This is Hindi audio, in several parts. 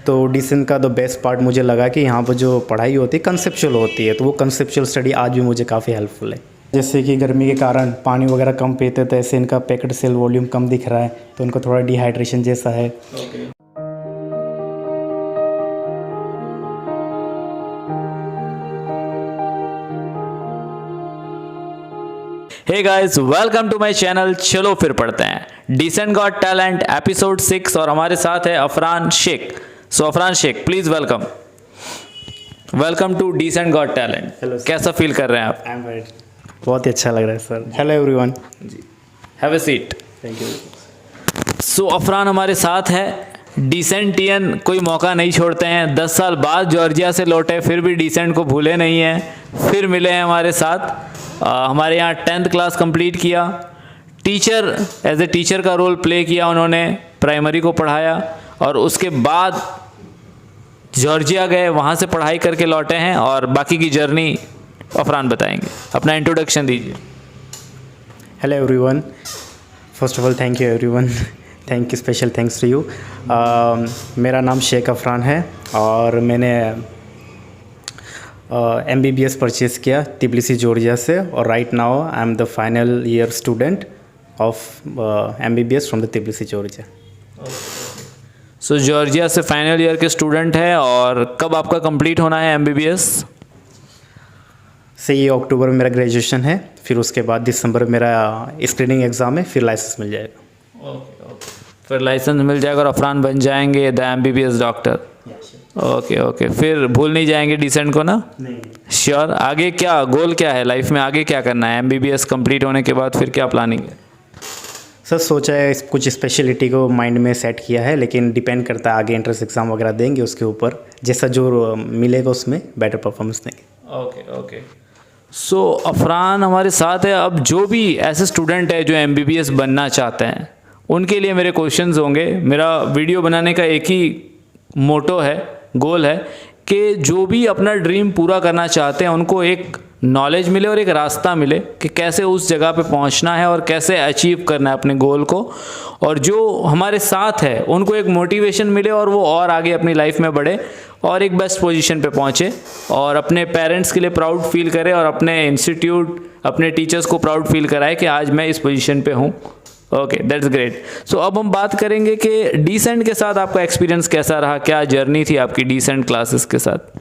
तो डिसेंट का द बेस्ट पार्ट मुझे लगा कि यहाँ पर जो पढ़ाई होती है कंसेप्चुअल होती है, तो वो कंसेप्चुअल स्टडी आज भी मुझे काफ़ी हेल्पफुल है। जैसे कि गर्मी के कारण पानी वगैरह कम पीते थे, ऐसे इनका पैकेट सेल वॉल्यूम कम दिख रहा है, तो इनको थोड़ा डिहाइड्रेशन जैसा है। Hey guys, welcome to my channel. चलो फिर पढ़ते हैं डिसेंट गॉट टैलेंट एपिसोड 6 और हमारे साथ है Afran Shaikh. So Afran Shaikh, please welcome to decent got talent. Hello, कैसा फील कर रहे हैं आप? आई एम वेरी बहुत ही अच्छा लग रहा है सर। Hello everyone. जी, have a seat. Thank you. So Afran हमारे साथ है। डिसेंटियन कोई मौका नहीं छोड़ते हैं। 10 साल बाद जॉर्जिया से लौटे, फिर भी डिसेंट को भूले नहीं हैं, फिर मिले हैं हमारे साथ। हमारे यहाँ 10th क्लास कंप्लीट किया। टीचर एज ए टीचर का रोल प्ले किया उन्होंने, प्राइमरी को पढ़ाया और उसके बाद जॉर्जिया गए, वहाँ से पढ़ाई करके लौटे हैं और बाकी की जर्नी अफरान बताएंगे। अपना इंट्रोडक्शन दीजिए। Hello everyone, first of all thank you everyone, thank you, special thanks to you. मेरा नाम शेख अफरान है और मैंने MBBS परचेज़ किया तिब्लिसी जॉर्जिया से, और right now I am the final year student of MBBS from the Tbilisi Georgia. So Georgia से फाइनल ईयर के स्टूडेंट है। और कब आपका कंप्लीट होना है MBBS? से ये अक्टूबर में मेरा ग्रेजुएशन है, फिर उसके बाद दिसंबर में मेरा स्क्रीनिंग एग्ज़ाम है, फिर लाइसेंस मिल जाएगा। फिर लाइसेंस मिल जाएगा और अफरान बन जाएंगे द MBBS डॉक्टर। ओके, फिर भूल नहीं जाएंगे डिसेंट को ना? नहीं। श्योर। आगे क्या गोल, क्या है लाइफ में, आगे क्या करना है? MBBS कंप्लीट होने के बाद फिर क्या प्लानिंग है? सर सोचा है कुछ स्पेशलिटी को माइंड में सेट किया है, लेकिन डिपेंड करता है आगे एंट्रेंस एग्ज़ाम वगैरह देंगे, उसके ऊपर जैसा जो मिलेगा उसमें बेटर परफॉर्मेंस देंगे। ओके। सो अफरान हमारे साथ है। अब जो भी ऐसे स्टूडेंट है जो MBBS बनना चाहते हैं, उनके लिए मेरे क्वेश्चंस होंगे। मेरा वीडियो बनाने का एक ही मोटो है, गोल है कि जो भी अपना ड्रीम पूरा करना चाहते हैं उनको एक नॉलेज मिले और एक रास्ता मिले कि कैसे उस जगह पे पहुंचना है और कैसे अचीव करना है अपने गोल को, और जो हमारे साथ है उनको एक मोटिवेशन मिले और वो और आगे अपनी लाइफ में बढ़े और एक बेस्ट पोजीशन पे पहुंचे और अपने पेरेंट्स के लिए प्राउड फील करे और अपने इंस्टीट्यूट, अपने टीचर्स को प्राउड फील कराए कि आज मैं इस पोजीशन पे हूँ। Okay, that's great. सो अब हम बात करेंगे कि डिसेंट के साथ आपका एक्सपीरियंस कैसा रहा, क्या जर्नी थी आपकी डिसेंट क्लासेस के साथ?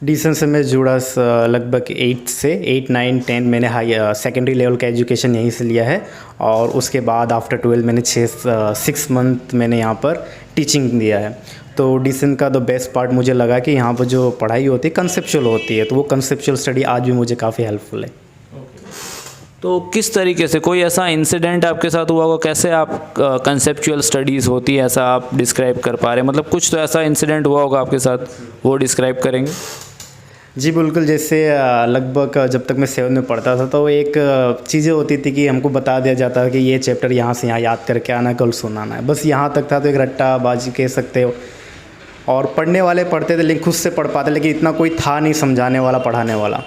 डिसेंट से मैं जुड़ा लगभग 8 से 8, 9, 10 मैंने हाई सेकेंडरी लेवल का एजुकेशन यहीं से लिया है, और उसके बाद आफ्टर 12 मैंने 6 मंथ मैंने यहाँ पर टीचिंग दिया है। तो डिसेंट का द बेस्ट पार्ट मुझे लगा कि यहाँ पर जो पढ़ाई होती है कंसेप्चुअल होती है, तो वो कंसेप्चुअल स्टडी आज भी मुझे काफ़ी हेल्पफुल है। तो किस तरीके से, कोई ऐसा इंसिडेंट आपके साथ हुआ होगा, कैसे आप कंसेप्चुअल स्टडीज़ होती है ऐसा आप डिस्क्राइब कर पा रहे हैं? मतलब कुछ तो ऐसा इंसिडेंट हुआ होगा आपके साथ, वो डिस्क्राइब करेंगे? जी बिल्कुल। जैसे लगभग जब तक मैं 7 में पढ़ता था तो एक चीज़ें होती थी कि हमको बता दिया जाता है कि ये चैप्टर यहाँ से यहाँ याद करके आना, कल सुनाना है, बस यहाँ तक था। तो एक रट्टाबाजी कह सकते हो, और पढ़ने वाले पढ़ते थे लेकिन खुद से पढ़ पाते, लेकिन इतना कोई था नहीं समझाने वाला, पढ़ाने वाला।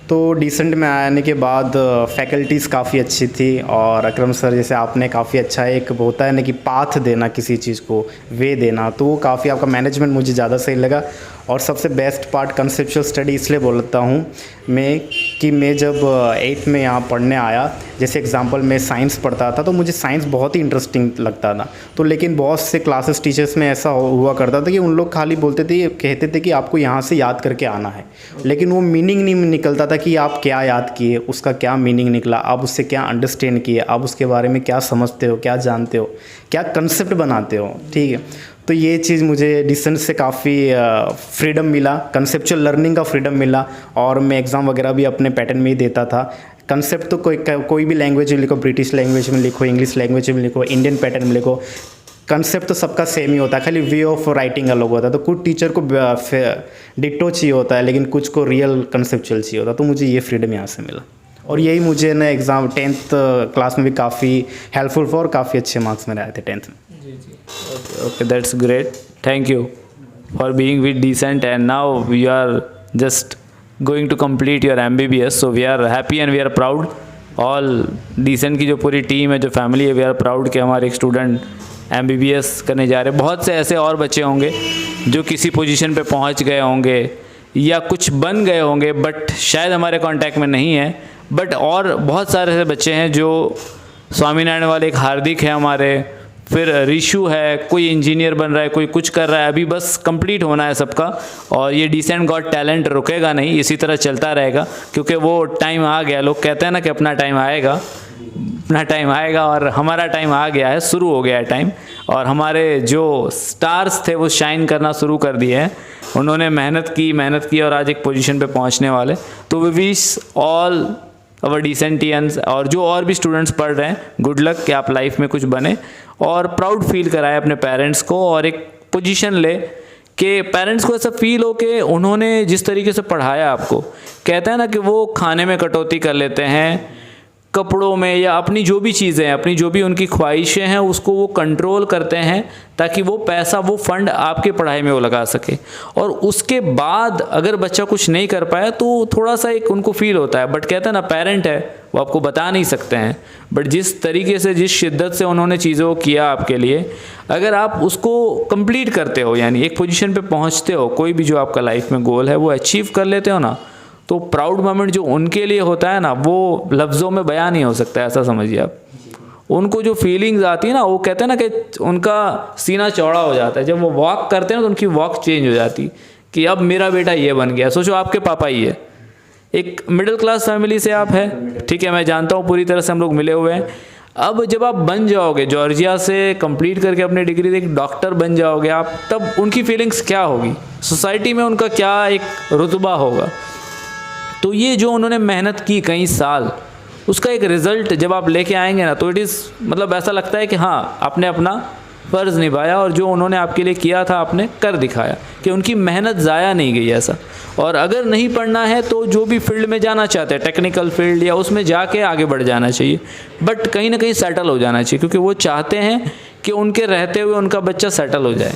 तो डिसेंट में आने के बाद फैकल्टीज़ काफ़ी अच्छी थी, और अकरम सर जैसे आपने काफ़ी अच्छा एक होता है ना कि पाथ देना, किसी चीज़ को वे देना, तो वो काफ़ी आपका मैनेजमेंट मुझे ज़्यादा सही लगा। और सबसे बेस्ट पार्ट कंसेप्चुअल स्टडी इसलिए बोलता हूँ मैं कि मैं जब 8th में यहाँ पढ़ने आया, जैसे एग्जांपल मैं साइंस पढ़ता था तो मुझे साइंस बहुत ही इंटरेस्टिंग लगता था, तो लेकिन बहुत से क्लासेस टीचर्स में ऐसा हुआ करता था कि उन लोग खाली बोलते थे, कहते थे कि आपको यहाँ से याद करके आना है, लेकिन वो मीनिंग नहीं निकलता था कि आप क्या याद किए, उसका क्या मीनिंग निकला, आप उससे क्या अंडरस्टैंड किए, आप उसके बारे में क्या समझते हो, क्या जानते हो, क्या कंसेप्ट बनाते हो। ठीक है, तो ये चीज़ मुझे डिसेंट से काफ़ी फ्रीडम मिला, कंसेप्चुअल लर्निंग का फ्रीडम मिला, और मैं एग्ज़ाम वगैरह भी अपने पैटर्न में ही देता था। कंसेप्ट तो कोई भी लैंग्वेज में लिखो, ब्रिटिश लैंग्वेज में लिखो, इंग्लिश लैंग्वेज में लिखो, इंडियन पैटर्न में लिखो, कंसेप्ट तो सबका सेम ही होता है, खाली वे ऑफ राइटिंग अलग होता है। तो कुछ टीचर को डिट्टो चाहिए होता है, लेकिन कुछ को रियल कंसेप्चुअल चाहिए होता है, तो मुझे ये फ्रीडम यहाँ से मिला, और यही मुझे ना एग्ज़ाम 10th क्लास में भी काफ़ी हेल्पफुल हुआ और काफ़ी अच्छे मार्क्स मेरे आए थे 10th में। Okay, that's great. Thank you for being with Decent, and now we are just going to complete your MBBS. So we are happy and we are proud. All Decent की जो पूरी टीम है, जो फैमिली है, we are proud कि हमारे एक स्टूडेंट MBBS करने जा रहे हैं। बहुत से ऐसे और बच्चे होंगे जो किसी पोजीशन पे पहुंच गए होंगे या कुछ बन गए होंगे बट शायद हमारे कांटेक्ट में नहीं है। बट और बहुत सारे ऐसे बच्चे हैं जो स्वामीनारायण वाले, एक हार्दिक है हमारे, फिर रिशु है, कोई इंजीनियर बन रहा है, कोई कुछ कर रहा है, अभी बस कंप्लीट होना है सबका। और ये डिसेंट गॉट टैलेंट रुकेगा नहीं, इसी तरह चलता रहेगा, क्योंकि वो टाइम आ गया। लोग कहते हैं ना कि अपना टाइम आएगा, अपना टाइम आएगा, और हमारा टाइम आ गया है, शुरू हो गया है टाइम। और हमारे जो स्टार्स थे वो शाइन करना शुरू कर दिए हैं। उन्होंने मेहनत की और आज एक पोजीशन पे पहुंचने वाले। तो वी विश ऑल अवर डिसेंटियंस और जो और भी स्टूडेंट्स पढ़ रहे हैं, गुड लक कि आप लाइफ में कुछ बने और प्राउड फील कराए अपने पेरेंट्स को, और एक पोजीशन ले कि पेरेंट्स को ऐसा फील हो कि उन्होंने जिस तरीके से पढ़ाया आपको, कहते हैं ना कि वो खाने में कटौती कर लेते हैं, कपड़ों में, या अपनी जो भी चीज़ें हैं, अपनी जो भी उनकी ख्वाहिशें हैं उसको वो कंट्रोल करते हैं ताकि वो पैसा, वो फंड आपके पढ़ाई में वो लगा सके। और उसके बाद अगर बच्चा कुछ नहीं कर पाया तो थोड़ा सा एक उनको फील होता है, बट कहते हैं ना पेरेंट है वो आपको बता नहीं सकते हैं। बट जिस तरीके से, जिस शिद्दत से उन्होंने चीज़ों को किया आपके लिए, अगर आप उसको कंप्लीट करते हो, यानी एक पोजीशन पे पहुंचते हो, कोई भी जो आपका लाइफ में गोल है वो अचीव कर लेते हो ना, तो प्राउड मोमेंट जो उनके लिए होता है ना, वो लफ्ज़ों में बयान नहीं हो सकता, ऐसा समझिए आप। उनको जो फीलिंग्स आती है ना, वो कहते हैं ना कि उनका सीना चौड़ा हो जाता है। जब वो वॉक करते हैं ना तो उनकी वॉक चेंज हो जाती कि अब मेरा बेटा ये बन गया। सोचो आपके पापा ही है, एक मिडिल क्लास फैमिली से आप है, ठीक है, मैं जानता हूँ पूरी तरह से, हम लोग मिले हुए हैं। अब जब आप बन जाओगे, जॉर्जिया से कंप्लीट करके अपनी डिग्री एक डॉक्टर बन जाओगे आप, तब उनकी फीलिंग्स क्या होगी, सोसाइटी में उनका क्या एक रुतबा होगा। तो ये जो उन्होंने मेहनत की कई साल, उसका एक रिज़ल्ट जब आप लेके आएंगे ना, तो इट इज़ मतलब ऐसा लगता है कि हाँ आपने अपना फ़र्ज़ निभाया और जो उन्होंने आपके लिए किया था आपने कर दिखाया, कि उनकी मेहनत ज़ाया नहीं गई ऐसा। और अगर नहीं पढ़ना है तो जो भी फील्ड में जाना चाहते हैं, टेक्निकल फील्ड या उसमें जाके आगे बढ़ जाना चाहिए, बट कहीं ना कहीं सेटल हो जाना चाहिए, क्योंकि वो चाहते हैं कि उनके रहते हुए उनका बच्चा सेटल हो जाए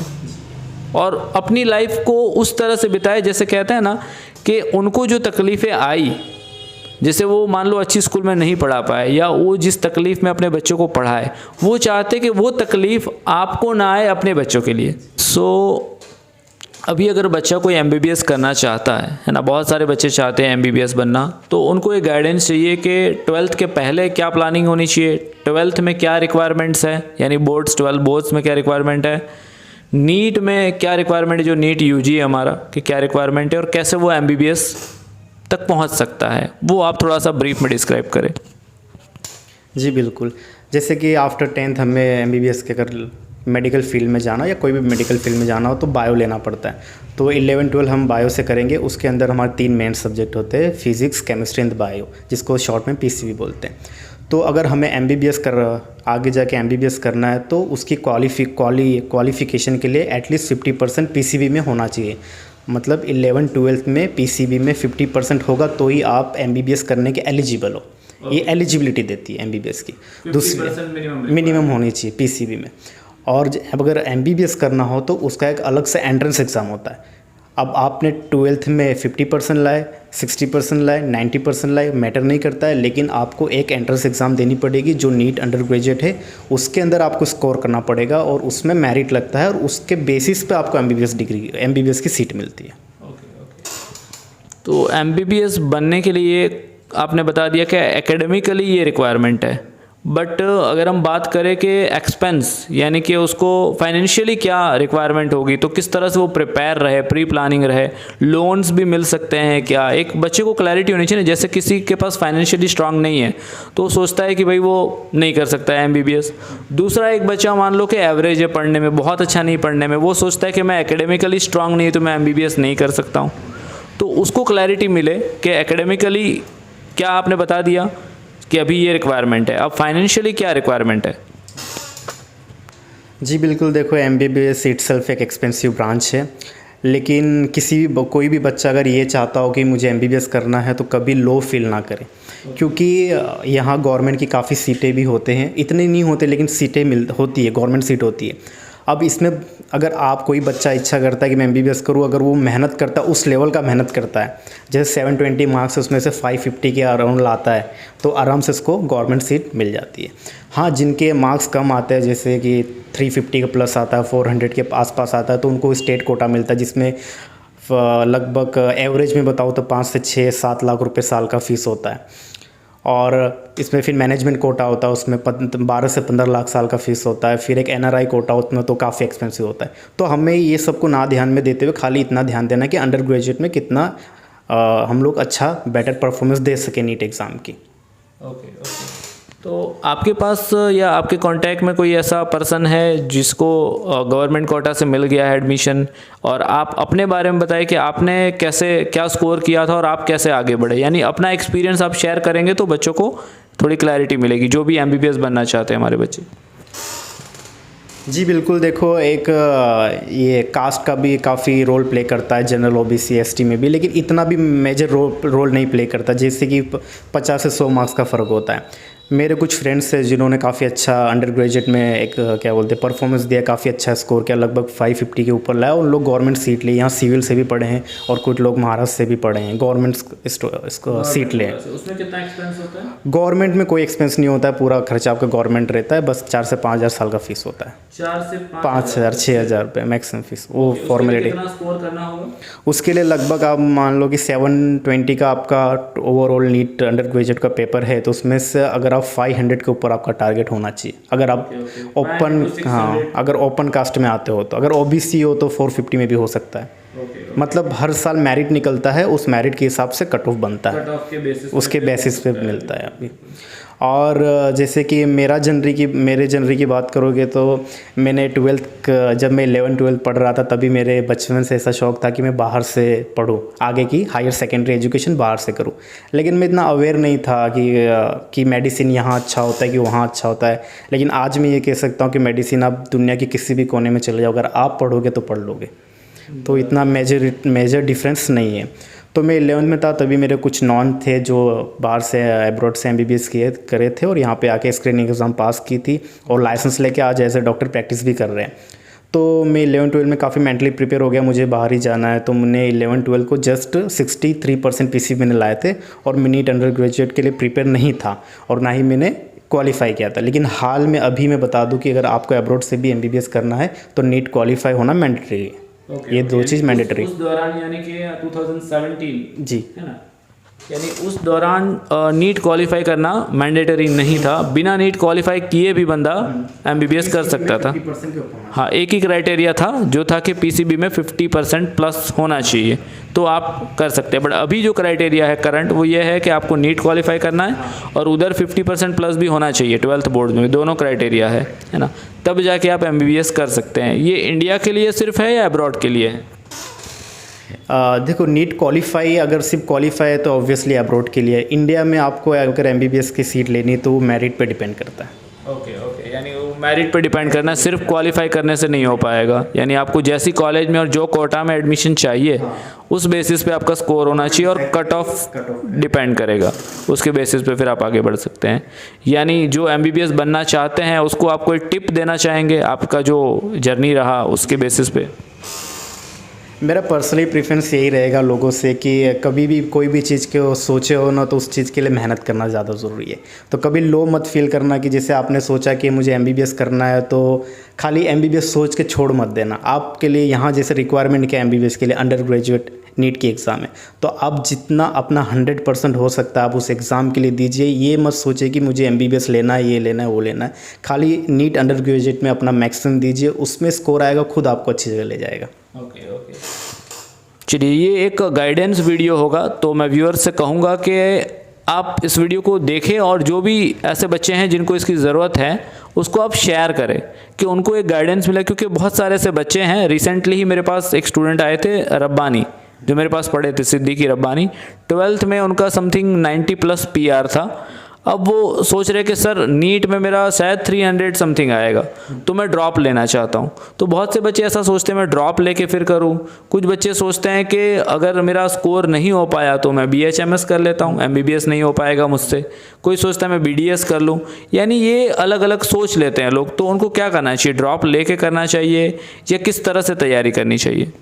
और अपनी लाइफ को उस तरह से बिताए, जैसे कहते हैं ना कि उनको जो तकलीफ़ें आई, जैसे वो मान लो अच्छी स्कूल में नहीं पढ़ा पाए या वो जिस तकलीफ़ में अपने बच्चों को पढ़ाए, वो चाहते कि वो तकलीफ़ आपको ना आए अपने बच्चों के लिए। अभी अगर बच्चा कोई MBBS करना चाहता है ना, बहुत सारे बच्चे चाहते हैं MBBS बनना, तो उनको एक गाइडेंस चाहिए कि 12th के पहले क्या प्लानिंग होनी चाहिए, 12th में क्या रिक्वायरमेंट्स है, यानी बोर्ड्स 12 बोर्ड्स में क्या रिक्वायरमेंट है, नीट में क्या रिक्वायरमेंट है, जो नीट UG है हमारा, कि क्या रिक्वायरमेंट है, और कैसे वो MBBS तक पहुंच सकता है, वो आप थोड़ा सा ब्रीफ में डिस्क्राइब करें। जी बिल्कुल, जैसे कि आफ्टर 10th हमें MBBS के अगर मेडिकल फील्ड में जाना या कोई भी मेडिकल फील्ड में जाना हो तो बायो लेना पड़ता है। तो 11-12 हम बायो से करेंगे। उसके अंदर हमारे 3 मेन सब्जेक्ट होते हैं, फिजिक्स, केमिस्ट्री एंड बायो, जिसको शॉर्ट में PCB बोलते हैं। तो अगर हमें MBBS आगे जाके MBBS करना है तो उसकी क्वालिफिकेशन के लिए एटलीस्ट 50% PCB में होना चाहिए। मतलब 11-12 में PCB में 50% होगा तो ही आप MBBS करने के एलिजिबल हो। ये एलिजिबिलिटी देती है MBBS की। दूसरी मिनिमम होनी चाहिए PCB में। और अब अगर MBBS करना हो तो उसका एक अलग से एंट्रेंस एग्ज़ाम होता है। अब आपने 12th में 50% लाए, 60% लाए, 90% लाए, मैटर नहीं करता है, लेकिन आपको एक एंट्रेंस एग्ज़ाम देनी पड़ेगी जो नीट अंडर ग्रेजुएट है, उसके अंदर आपको स्कोर करना पड़ेगा और उसमें मेरिट लगता है और उसके बेसिस पे आपको MBBS की सीट मिलती है। तो MBBS बनने के लिए आपने बता दिया कि एकेडमिकली ये रिक्वायरमेंट है, बट अगर हम बात करें कि एक्सपेंस, यानी कि उसको फाइनेंशियली क्या रिक्वायरमेंट होगी, तो किस तरह से वो प्रिपेयर रहे, प्री प्लानिंग रहे, लोन्स भी मिल सकते हैं क्या, एक बच्चे को क्लैरिटी होनी चाहिए। जैसे किसी के पास फाइनेंशियली स्ट्रांग नहीं है तो वो सोचता है कि भाई वो नहीं कर सकता है MBBS। दूसरा एक बच्चा मान लो कि एवरेज है पढ़ने में, बहुत अच्छा नहीं पढ़ने में, वो सोचता है कि मैं एकेडमिकली स्ट्रांग नहीं है तो मैं MBBS नहीं कर सकता हूँ। तो उसको क्लैरिटी मिले कि एकेडमिकली क्या आपने बता दिया कि अभी ये रिक्वायरमेंट है, अब फाइनेंशियली क्या रिक्वायरमेंट है। जी बिल्कुल, देखो MBBS इटसेल्फ एक एक्सपेंसिव ब्रांच है, लेकिन कोई भी बच्चा अगर ये चाहता हो कि मुझे MBBS करना है तो कभी लो फील ना करे, क्योंकि यहाँ गवर्नमेंट की काफ़ी सीटें भी होते हैं, इतने नहीं होते लेकिन सीटें होती है, गवर्नमेंट सीट होती है। अब इसमें अगर आप कोई बच्चा इच्छा करता है कि मैं MBBS करूँ, अगर वो मेहनत करता है, उस लेवल का मेहनत करता है, जैसे 720 मार्क्स उसमें से 550 के अराउंड लाता है, तो आराम से उसको गवर्नमेंट सीट मिल जाती है। हाँ, जिनके मार्क्स कम आते हैं, जैसे कि 350 का प्लस आता है, 400 के आसपास आता है, तो उनको स्टेट कोटा मिलता है, जिसमें लगभग एवरेज में बताऊँ तो 5 से 6-7 लाख रुपए साल का फ़ीस होता है। और इसमें फिर मैनेजमेंट कोटा होता है, उसमें 12 से 15 लाख साल का फ़ीस होता है। फिर एक NRI कोटा, उसमें तो काफ़ी एक्सपेंसिव होता है। तो हमें ये सब को ना ध्यान में देते हुए खाली इतना ध्यान देना कि अंडर ग्रेजुएट में कितना हम लोग अच्छा बेटर परफॉर्मेंस दे सकें नीट एग्ज़ाम की। ओके। तो आपके पास या आपके कांटेक्ट में कोई ऐसा पर्सन है जिसको गवर्नमेंट कोटा से मिल गया है एडमिशन, और आप अपने बारे में बताएं कि आपने कैसे क्या स्कोर किया था और आप कैसे आगे बढ़े, यानी अपना एक्सपीरियंस आप शेयर करेंगे तो बच्चों को थोड़ी क्लैरिटी मिलेगी, जो भी MBBS बनना चाहते हैं हमारे बच्चे। जी बिल्कुल, देखो एक ये कास्ट का भी काफ़ी रोल प्ले करता है, जनरल OBC ST में भी, लेकिन इतना भी मेजर रोल नहीं प्ले करता, जैसे कि 50 से 100 मार्क्स का फ़र्क होता है। मेरे कुछ फ्रेंड्स हैं जिन्होंने काफ़ी अच्छा अंडर ग्रेजुएट में एक क्या बोलते हैं परफॉर्मेंस दिया, काफ़ी अच्छा स्कोर किया, लगभग 550 के ऊपर लाया। उन लोग गवर्नमेंट सीट लिए, यहाँ सिविल से भी पढ़े हैं और कुछ लोग महाराष्ट्र से भी पढ़े हैं, गवर्नमेंट सीट ले। उसमें कितना एक्सपेंस होता है? गवर्नमेंट में कोई एक्सपेंस नहीं होता है, पूरा खर्चा आपका गवर्नमेंट रहता है, बस 4 से 5 हज़ार साल का फीस होता है। 4 से 5 हज़ार 6 हज़ार रुपये मैक्सिमम फीस, वो फॉर्मेलिटी। कितना स्कोर करना होगा उसके लिए लगभग आप मान लो कि 720 का आपका ओवरऑल नीट अंडर ग्रेजुएट का पेपर है, तो उसमें से अगर आप 500 के ऊपर आपका टारगेट होना चाहिए। अगर आप ओपन, हाँ, अगर ओपन कास्ट में आते हो तो, अगर OBC हो तो 450 में भी हो सकता है। मतलब हर साल मेरिट निकलता है, उस मेरिट के हिसाब से कट ऑफ बनता है, उसके बेसिस पे मिलता है अभी। और जैसे कि मेरे जनरी की बात करोगे तो मैंने जब मैं 11-12 पढ़ रहा था, तभी मेरे बचपन से ऐसा शौक़ था कि मैं बाहर से पढूं, आगे की हायर सेकेंडरी एजुकेशन बाहर से करूं। लेकिन मैं इतना अवेयर नहीं था कि मेडिसिन यहाँ अच्छा होता है कि वहाँ अच्छा होता है। लेकिन आज मैं ये कह सकता हूँ कि मेडिसिन आप दुनिया के किसी भी कोने में चले जाओ, अगर आप पढ़ोगे तो पढ़ लोगे, तो इतना मेजर डिफरेंस नहीं है। तो मैं 11th में था, तभी मेरे कुछ नॉन थे जो बाहर से अब्रॉड से MBBS करे थे और यहाँ पे आके स्क्रीनिंग एग्ज़ाम पास की थी और लाइसेंस लेके आज एज ए डॉक्टर प्रैक्टिस भी कर रहे हैं। तो मैं 11-12 में काफ़ी मेंटली प्रिपेयर हो गया, मुझे बाहर ही जाना है। तो मैंने 11-12 को जस्ट 63% PCB मैंने लाए थे और मैं नीट अंडर ग्रेजुएट के लिए प्रिपेयर नहीं था और ना ही मैंने क्वालिफाई किया था। लेकिन हाल में अभी मैं बता दूं कि अगर आपको अब्रॉड से भी MBBS करना है तो नीट क्वालिफाई होना मैंडेटरी है। ये दो चीज़ मैंडेटरी। उस दौरान यानी कि 2017 जी, है ना, यानी उस दौरान नीट क्वालिफाई करना मैंडेटरी नहीं था। बिना नीट क्वालिफाई किए भी बंदा MBBS कर सकता था। हाँ, एक ही क्राइटेरिया था जो था कि PCB में 50% प्लस होना चाहिए, तो आप कर सकते हैं। बट अभी जो क्राइटेरिया है करंट, वो ये है कि आपको नीट क्वालिफाई करना है और उधर 50% प्लस भी होना चाहिए 12th बोर्ड में, दोनों क्राइटेरिया है ना, तब जाके आप MBBS कर सकते हैं। ये इंडिया के लिए सिर्फ है या अब्रॉड के लिए है? देखो, नीट क्वालिफाई अगर सिर्फ क्वालिफाई है तो ऑब्वियसली अब्रॉड के लिए। इंडिया में आपको अगर MBBS की सीट लेनी तो वो मेरिट पे डिपेंड करता है। ओके, यानी वो मेरिट पे डिपेंड करना, सिर्फ क्वालिफाई करने से नहीं हो पाएगा। यानी आपको जैसी कॉलेज में और जो कोटा में एडमिशन चाहिए उस बेसिस पे आपका स्कोर होना चाहिए और कट ऑफ डिपेंड करेगा, उसके बेसिस पे फिर आप आगे बढ़ सकते हैं। यानी जो MBBS बनना चाहते हैं उसको आप कोई टिप देना चाहेंगे, आपका जो जर्नी रहा उसके बेसिस पे? मेरा पर्सनली प्रेफरेंस यही रहेगा लोगों से कि कभी भी कोई भी चीज़ को सोचे हो ना, तो उस चीज़ के लिए मेहनत करना ज़्यादा ज़रूरी है। तो कभी लो मत फील करना कि जैसे आपने सोचा कि मुझे MBBS करना है तो खाली MBBS सोच के छोड़ मत देना। आपके लिए यहाँ जैसे रिक्वायरमेंट क्या MBBS के लिए, अंडर ग्रेजुएट नीट की एग्ज़ाम है, तो आप जितना अपना 100% हो सकता है आप उस एग्ज़ाम के लिए दीजिए। ये मत सोचिए कि मुझे MBBS लेना है, ये लेना है, वो लेना है। खाली नीट अंडर ग्रेजुएट में अपना मैक्सिमम दीजिए, उसमें स्कोर आएगा, खुद आपको अच्छी जगह ले जाएगा। ओके। चलिए, ये एक गाइडेंस वीडियो होगा, तो मैं व्यूअर्स से कहूँगा कि आप इस वीडियो को देखें और जो भी ऐसे बच्चे हैं जिनको इसकी ज़रूरत है उसको आप शेयर करें कि उनको एक गाइडेंस मिले, क्योंकि बहुत सारे ऐसे बच्चे हैं। रिसेंटली ही मेरे पास एक स्टूडेंट आए थे, रब्बानी, जो मेरे पास पढ़े थे, सिद्दीकी रब्बानी। 12th में उनका समथिंग 90+ PR था। अब वो सोच रहे कि सर नीट में मेरा शायद 300 समथिंग आएगा, तो मैं ड्रॉप लेना चाहता हूँ। तो बहुत से बच्चे ऐसा सोचते हैं मैं ड्रॉप लेके फिर करूँ। कुछ बच्चे सोचते हैं कि अगर मेरा स्कोर नहीं हो पाया तो मैं BHMS कर लेता हूँ, MBBS नहीं हो पाएगा मुझसे। कोई सोचता है मैं BDS कर लूँ। यानी ये अलग अलग सोच लेते हैं लोग। तो उनको क्या करना चाहिए, ड्रॉप लेके करना चाहिए या किस तरह से तैयारी करनी चाहिए?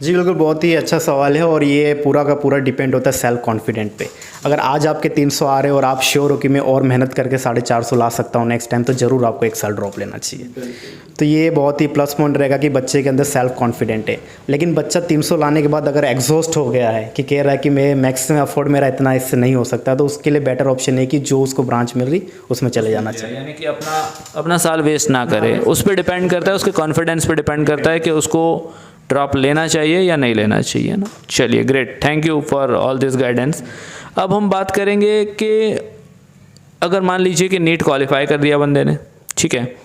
जी बिल्कुल, बहुत ही अच्छा सवाल है और ये पूरा का पूरा डिपेंड होता है सेल्फ कॉन्फिडेंट पे। अगर आज आपके 300 आ रहे हैं और आप श्योर हो कि मैं और मेहनत करके 450 ला सकता हूँ नेक्स्ट टाइम, तो ज़रूर आपको 1 साल ड्रॉप लेना चाहिए। तो ये बहुत ही प्लस पॉइंट रहेगा कि बच्चे के अंदर सेल्फ कॉन्फिडेंट है। लेकिन बच्चा 300 लाने के बाद अगर एग्जॉस्ट हो गया है कि कह रहा है कि मैं मैक्सिमम अफोर्ड मेरा इतना इससे नहीं हो सकता, तो उसके लिए बेटर ऑप्शन है कि जो उसको ब्रांच मिल रही उसमें चले जाना चाहिए। यानी कि अपना साल वेस्ट ना करे। उस पर डिपेंड करता है, उसके कॉन्फिडेंस पे डिपेंड करता है कि उसको ड्रॉप लेना चाहिए या नहीं लेना चाहिए ना। चलिए great, thank you for all this guidance. अब हम बात करेंगे कि अगर मान लीजिए कि नीट क्वालिफाई कर दिया बंदे ने, ठीक है,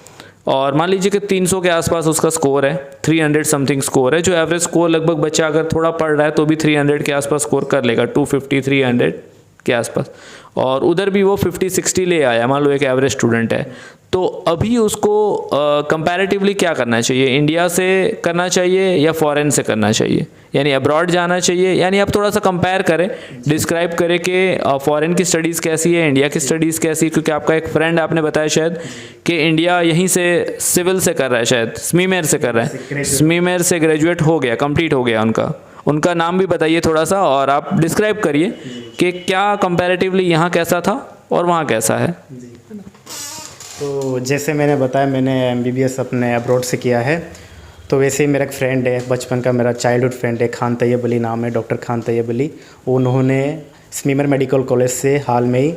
और मान लीजिए कि 300 के आसपास उसका स्कोर है, 300 समथिंग स्कोर है, जो एवरेज स्कोर लगभग बच्चा अगर थोड़ा पढ़ रहा है तो भी 300 के आसपास स्कोर कर लेगा, 250 300 के आसपास। और उधर भी वो 50-60 ले आया, मान लो एक एवरेज स्टूडेंट है। तो अभी उसको कंपैरेटिवली क्या करना चाहिए, इंडिया से करना चाहिए या फॉरेन से करना चाहिए, यानी अब्रॉड जाना चाहिए? यानी आप थोड़ा सा कंपेयर करें, डिस्क्राइब करें कि फॉरेन की स्टडीज़ कैसी है, इंडिया की स्टडीज़ कैसी है। क्योंकि आपका एक फ्रेंड आपने बताया शायद कि इंडिया यहीं से सिविल से कर रहा है, शायद स्मीमेर से कर रहा है, स्मीमेर से ग्रेजुएट हो गया, कंप्लीट हो गया उनका नाम भी बताइए थोड़ा सा, और आप डिस्क्राइब करिए कि क्या कंपैरेटिवली यहाँ कैसा था और वहाँ कैसा है। तो जैसे मैंने बताया, मैंने MBBS अपने अब्रॉड से किया है। तो वैसे ही मेरा एक फ्रेंड है, बचपन का मेरा चाइल्डहुड फ्रेंड है, खान तैयब अली नाम है, डॉक्टर खान तैयब अली। उन्होंने स्मीमेर मेडिकल कॉलेज से हाल में ही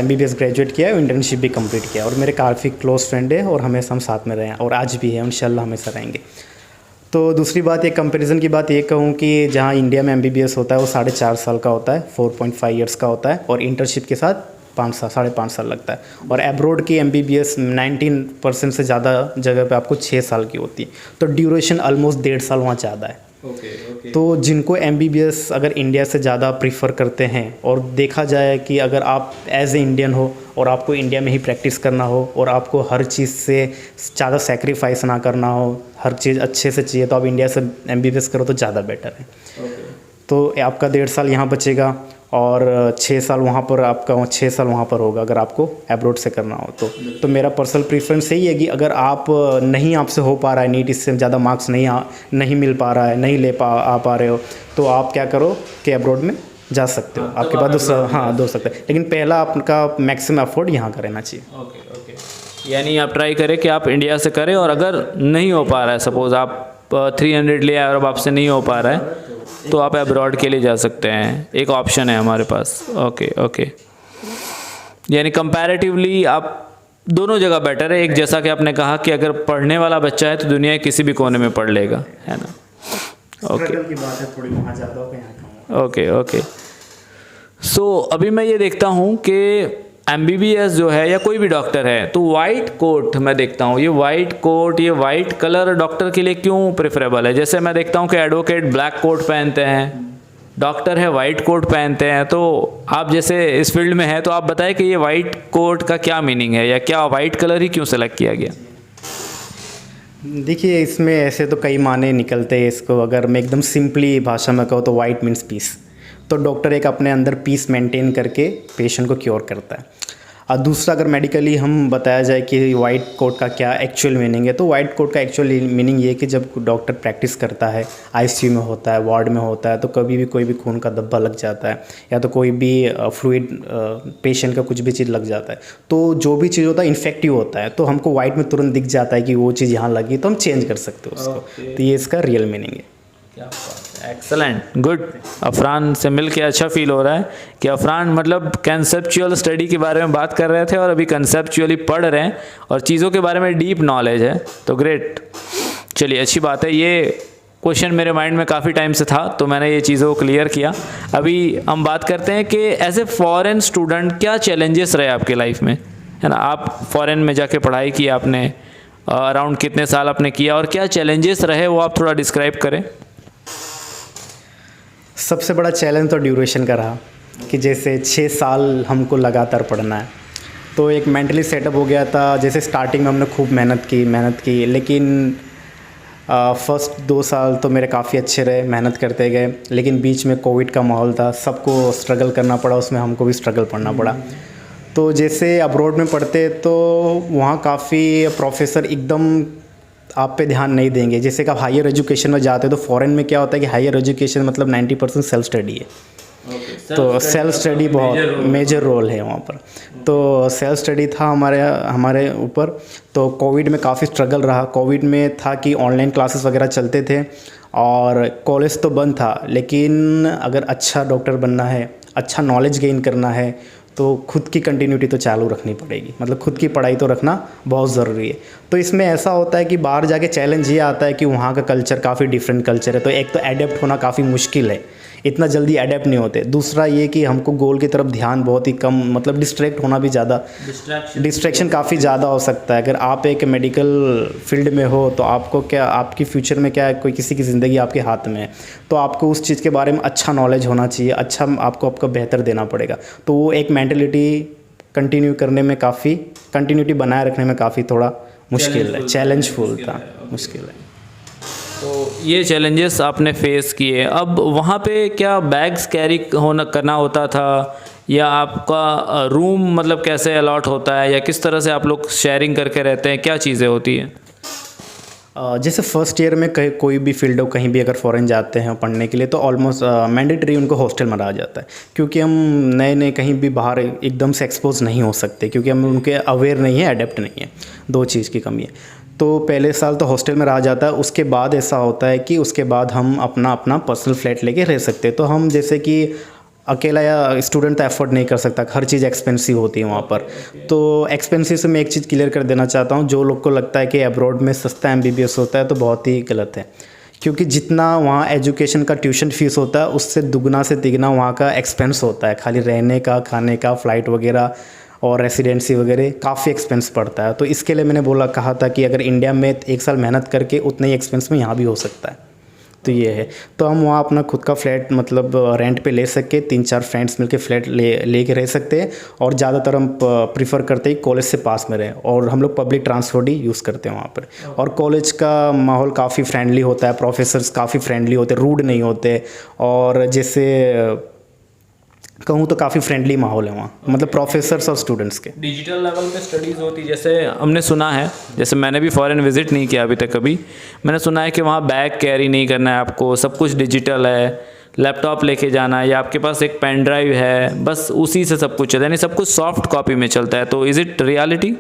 MBBS ग्रेजुएट किया है, इंटर्नशिप भी कंप्लीट किया, और मेरे काफ़ी क्लोज फ्रेंड है और हमेशा हम साथ में रहे हैं और आज भी है, इंशाल्लाह हमेशा रहेंगे। तो दूसरी बात, एक कंपैरिजन की बात ये कहूँ कि जहाँ इंडिया में MBBS होता है वो 4.5 साल का होता है, 4.5 ईयर्स का होता है, और इंटर्नशिप के साथ 5.5 साल लगता है। और एब्रोड की MBBS 19% से ज़्यादा जगह पे आपको 6 साल की होती है। तो ड्यूरेशन ऑलमोस्ट 1.5 साल वहाँ ज़्यादा है। तो जिनको MBBS अगर इंडिया से ज़्यादा प्रीफर करते हैं, और देखा जाए कि अगर आप एज ए इंडियन हो और आपको इंडिया में ही प्रैक्टिस करना हो और आपको हर चीज़ से ज़्यादा सेक्रीफाइस ना करना हो, हर चीज़ अच्छे से चाहिए, तो आप इंडिया से MBBS करो तो ज़्यादा बेटर है। तो आपका 1.5 साल यहाँ बचेगा और 6 साल वहाँ पर आपका 6 साल वहाँ पर होगा अगर आपको एब्रोड से करना हो तो मेरा पर्सनल प्रीफरेंस यही है कि अगर आप नहीं आपसे हो पा रहा है नीट, इससे ज़्यादा मार्क्स नहीं मिल पा रहा है, नहीं आ पा रहे हो, तो आप क्या करो कि एब्रोड में जा सकते हो। आपके पास दूसरा दो सकते हैं, लेकिन पहला आपका मैक्सिमम एफर्ट यहाँ का रहना चाहिए। ओके, यानी आप ट्राई करें कि आप इंडिया से करें, और अगर नहीं हो पा रहा है, सपोज़ आप 300 ले आए और अब आपसे नहीं हो पा रहा है, तो आप अब्रॉड के लिए जा सकते हैं, एक ऑप्शन है हमारे पास। ओके, यानी कंपैरेटिवली आप दोनों जगह बेटर है। एक जैसा कि आपने कहा कि अगर पढ़ने वाला बच्चा है तो दुनिया के किसी भी कोने में पढ़ लेगा, है ना। ओके, सो अभी मैं ये देखता हूँ कि MBBS जो है या कोई भी डॉक्टर है, तो वाइट कोट मैं देखता हूँ, ये वाइट कोट, ये वाइट कलर डॉक्टर के लिए क्यों प्रेफरेबल है? जैसे मैं देखता हूँ कि एडवोकेट ब्लैक कोट पहनते हैं, डॉक्टर है वाइट कोट पहनते हैं। तो आप जैसे इस फील्ड में है, तो आप बताएं कि ये वाइट कोट का क्या मीनिंग है, या क्या वाइट कलर ही क्यों सेलेक्ट किया गया? देखिए, इसमें ऐसे तो कई माने निकलते हैं इसको। अगर मैं एकदम सिंपली भाषा में कहूँ तो वाइट मीन्स पीस। तो डॉक्टर एक अपने अंदर पीस मेंटेन करके पेशेंट को क्योर करता है। और दूसरा, अगर मेडिकली हम बताया जाए कि वाइट कोट का क्या एक्चुअल मीनिंग है, तो वाइट कोट का एक्चुअल मीनिंग ये है कि जब डॉक्टर प्रैक्टिस करता है, ICU में होता है, वार्ड में होता है, तो कभी भी कोई भी खून का धब्बा लग जाता है या तो कोई भी फ्लूइड पेशेंट का कुछ भी चीज़ लग जाता है, तो जो भी चीज़ होता है इन्फेक्टिव होता है, तो हमको वाइट में तुरंत दिख जाता है कि वो चीज़ यहाँ लगी, तो हम चेंज कर सकते हैं उसको। तो ये इसका रियल मीनिंग है। Excellent, good. अफरान से मिल के अच्छा फील हो रहा है कि अफरान मतलब कंसेप्चुअल स्टडी के बारे में बात कर रहे थे और अभी कंसेप्चुअली पढ़ रहे हैं और चीज़ों के बारे में डीप नॉलेज है, तो ग्रेट। चलिए, अच्छी बात है। ये क्वेश्चन मेरे माइंड में काफ़ी टाइम से था, तो मैंने ये चीज़ों को क्लियर किया। अभी हम बात करते हैं कि एज ए फॉरेन स्टूडेंट क्या चैलेंजेस रहे आपके लाइफ में, है ना। आप फॉरेन में जाके पढ़ाई की आपने, अराउंड कितने साल आपने किया, और क्या चैलेंजेस रहे वो आप थोड़ा डिस्क्राइब करें। सबसे बड़ा चैलेंज तो ड्यूरेशन का रहा। कि जैसे 6 साल हमको लगातार पढ़ना है। तो एक मेंटली सेटअप हो गया था। जैसे स्टार्टिंग में हमने खूब मेहनत की, लेकिन फर्स्ट 2 साल तो मेरे काफ़ी अच्छे रहे, मेहनत करते गए। लेकिन बीच में कोविड का माहौल था, सबको स्ट्रगल करना पड़ा, उसमें हमको भी स्ट्रगल पढ़ना पड़ा। तो जैसे अब्रॉड में पढ़ते तो वहाँ काफ़ी प्रोफेसर एकदम आप पे ध्यान नहीं देंगे। जैसे कि आप हायर एजुकेशन में जाते हो तो फॉरेन में क्या होता है कि हायर एजुकेशन मतलब 90% सेल्फ स्टडी है। तो सेल्फ स्टडी बहुत मेजर रोल है वहाँ पर। तो सेल्फ स्टडी था हमारे ऊपर। तो कोविड में काफ़ी स्ट्रगल रहा। कोविड में था कि ऑनलाइन क्लासेस वगैरह चलते थे और कॉलेज तो बंद था, लेकिन अगर अच्छा डॉक्टर बनना है, अच्छा नॉलेज गेन करना है तो खुद की कंटिन्यूटी तो चालू रखनी पड़ेगी। मतलब खुद की पढ़ाई तो रखना बहुत ज़रूरी है। तो इसमें ऐसा होता है कि बाहर जाके चैलेंज ये आता है कि वहाँ का कल्चर काफ़ी डिफरेंट कल्चर है। तो एक तो एडेप्ट होना काफ़ी मुश्किल है, इतना जल्दी एडेप्ट नहीं होते। दूसरा ये कि हमको गोल की तरफ ध्यान बहुत ही कम, मतलब डिस्ट्रैक्ट होना भी ज़्यादा, डिस्ट्रैक्शन काफ़ी ज़्यादा हो सकता है। अगर आप एक मेडिकल फील्ड में हो तो आपको क्या, आपकी फ्यूचर में क्या है, कोई किसी की ज़िंदगी आपके हाथ में है, तो आपको उस चीज़ के बारे में अच्छा नॉलेज होना चाहिए, अच्छा आपको आपका बेहतर देना पड़ेगा। तो वो एक मेंटलिटी कंटिन्यू करने में काफ़ी, कंटिन्यूटी बनाए रखने में काफ़ी थोड़ा मुश्किल है, चैलेंजफुल था, मुश्किल है। तो ये चैलेंजेस आपने फेस किए। अब वहाँ पे क्या बैग्स कैरी करना होता था, या आपका रूम मतलब कैसे अलॉट होता है, या किस तरह से आप लोग शेयरिंग करके रहते हैं, क्या चीज़ें होती हैं? जैसे फर्स्ट ईयर में कहीं कोई भी फील्ड हो, कहीं भी अगर फॉरेन जाते हैं पढ़ने के लिए तो ऑलमोस्ट मैंडेटरी उनको हॉस्टल में रहा जाता है, क्योंकि हम नए कहीं भी बाहर एकदम से एक्सपोज नहीं हो सकते, क्योंकि हम उनके अवेयर नहीं है, अडेप्ट नहीं है, 2 चीज़ की कमी है। तो पहले साल तो हॉस्टल में रहा जाता है। उसके बाद ऐसा होता है कि उसके बाद हम अपना पर्सनल फ्लैट लेके रह सकते हैं। तो हम जैसे कि अकेला या स्टूडेंट तो एफोर्ड नहीं कर सकता, हर चीज़ एक्सपेंसिव होती है वहाँ पर। तो एक्सपेंसिव से मैं एक चीज़ क्लियर कर देना चाहता हूँ, जो लोग को लगता है कि अब्रॉड में सस्ता MBBS होता है तो बहुत ही गलत है। क्योंकि जितना वहाँ एजुकेशन का ट्यूशन फीस होता है उससे दुगना से तिगना वहाँ का एक्सपेंस होता है, खाली रहने का, खाने का, फ़्लाइट वगैरह और रेसिडेंसी वगैरह काफ़ी एक्सपेंस पड़ता है। तो इसके लिए मैंने कहा था कि अगर इंडिया में 1 साल मेहनत करके उतने ही एक्सपेंस में यहाँ भी हो सकता है। तो ये है। तो हम वहाँ अपना खुद का फ्लैट मतलब रेंट पे ले सके, 3-4 फ्रेंड्स मिलके फ्लैट लेके रह सकते हैं। और ज़्यादातर हम प्रीफर करते हैं कॉलेज से पास में रहें, और हम लोग पब्लिक ट्रांसपोर्ट ही यूज़ करते हैं वहाँ पर। और कॉलेज का माहौल काफ़ी फ्रेंडली होता है, प्रोफेसर्स काफ़ी फ्रेंडली होते, रूड नहीं होते, और जैसे कहूँ तो काफ़ी फ्रेंडली माहौल है वहाँ, मतलब प्रोफेसर्स और स्टूडेंट्स के। डिजिटल लेवल पे स्टडीज़ होती, जैसे हमने सुना है, जैसे मैंने भी फॉरेन विजिट नहीं किया अभी तक कभी, मैंने सुना है कि वहाँ बैग कैरी नहीं करना है आपको, सब कुछ डिजिटल है, लैपटॉप लेके जाना है, या आपके पास एक पेन ड्राइव है, बस उसी से सब कुछ है, यानी सब कुछ सॉफ्ट कॉपी में चलता है। तो इज़ इट रियलिटी?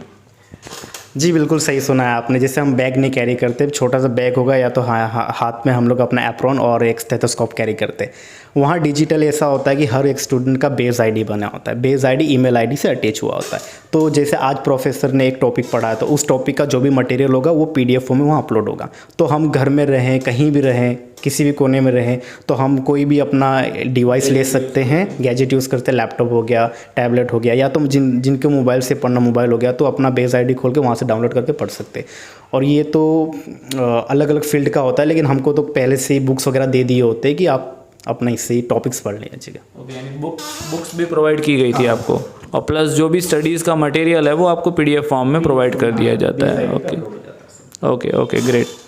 जी बिल्कुल सही सुना है आपने। जैसे हम बैग नहीं कैरी करते, छोटा सा बैग होगा या तो हाथ में हम लोग अपना एप्रॉन और एक स्टेथोस्कोप कैरी करते। वहाँ डिजिटल ऐसा होता है कि हर एक स्टूडेंट का बेस आईडी बना होता है, बेस आईडी ईमेल आईडी से अटैच हुआ होता है। तो जैसे आज प्रोफेसर ने एक टॉपिक पढ़ाया तो उस टॉपिक का जो भी मटेरियल होगा वो PDF फॉर्म में वहाँ अपलोड होगा। तो हम घर में रहें, कहीं भी रहें, किसी भी कोने में रहें, तो हम कोई भी अपना डिवाइस ले सकते हैं, गैजेट यूज़ करते हैं, लैपटॉप हो गया, टैबलेट हो गया, या तो जिनके मोबाइल से पढ़ना मोबाइल हो गया, तो अपना बेस आईडी खोल के वहाँ से डाउनलोड करके पढ़ सकते हैं। और ये तो अलग अलग फील्ड का होता है, लेकिन हमको तो पहले से ही बुक्स वगैरह दे दिए होते हैं कि आप अपना इससे ही टॉपिक्स पढ़ लीजिएगा। ओके, यानी बुक्स भी प्रोवाइड की गई थी आपको, और प्लस जो भी स्टडीज़ का मटेरियल है वो आपको PDF फॉर्म में प्रोवाइड कर दिया जाता है। Okay okay okay, great.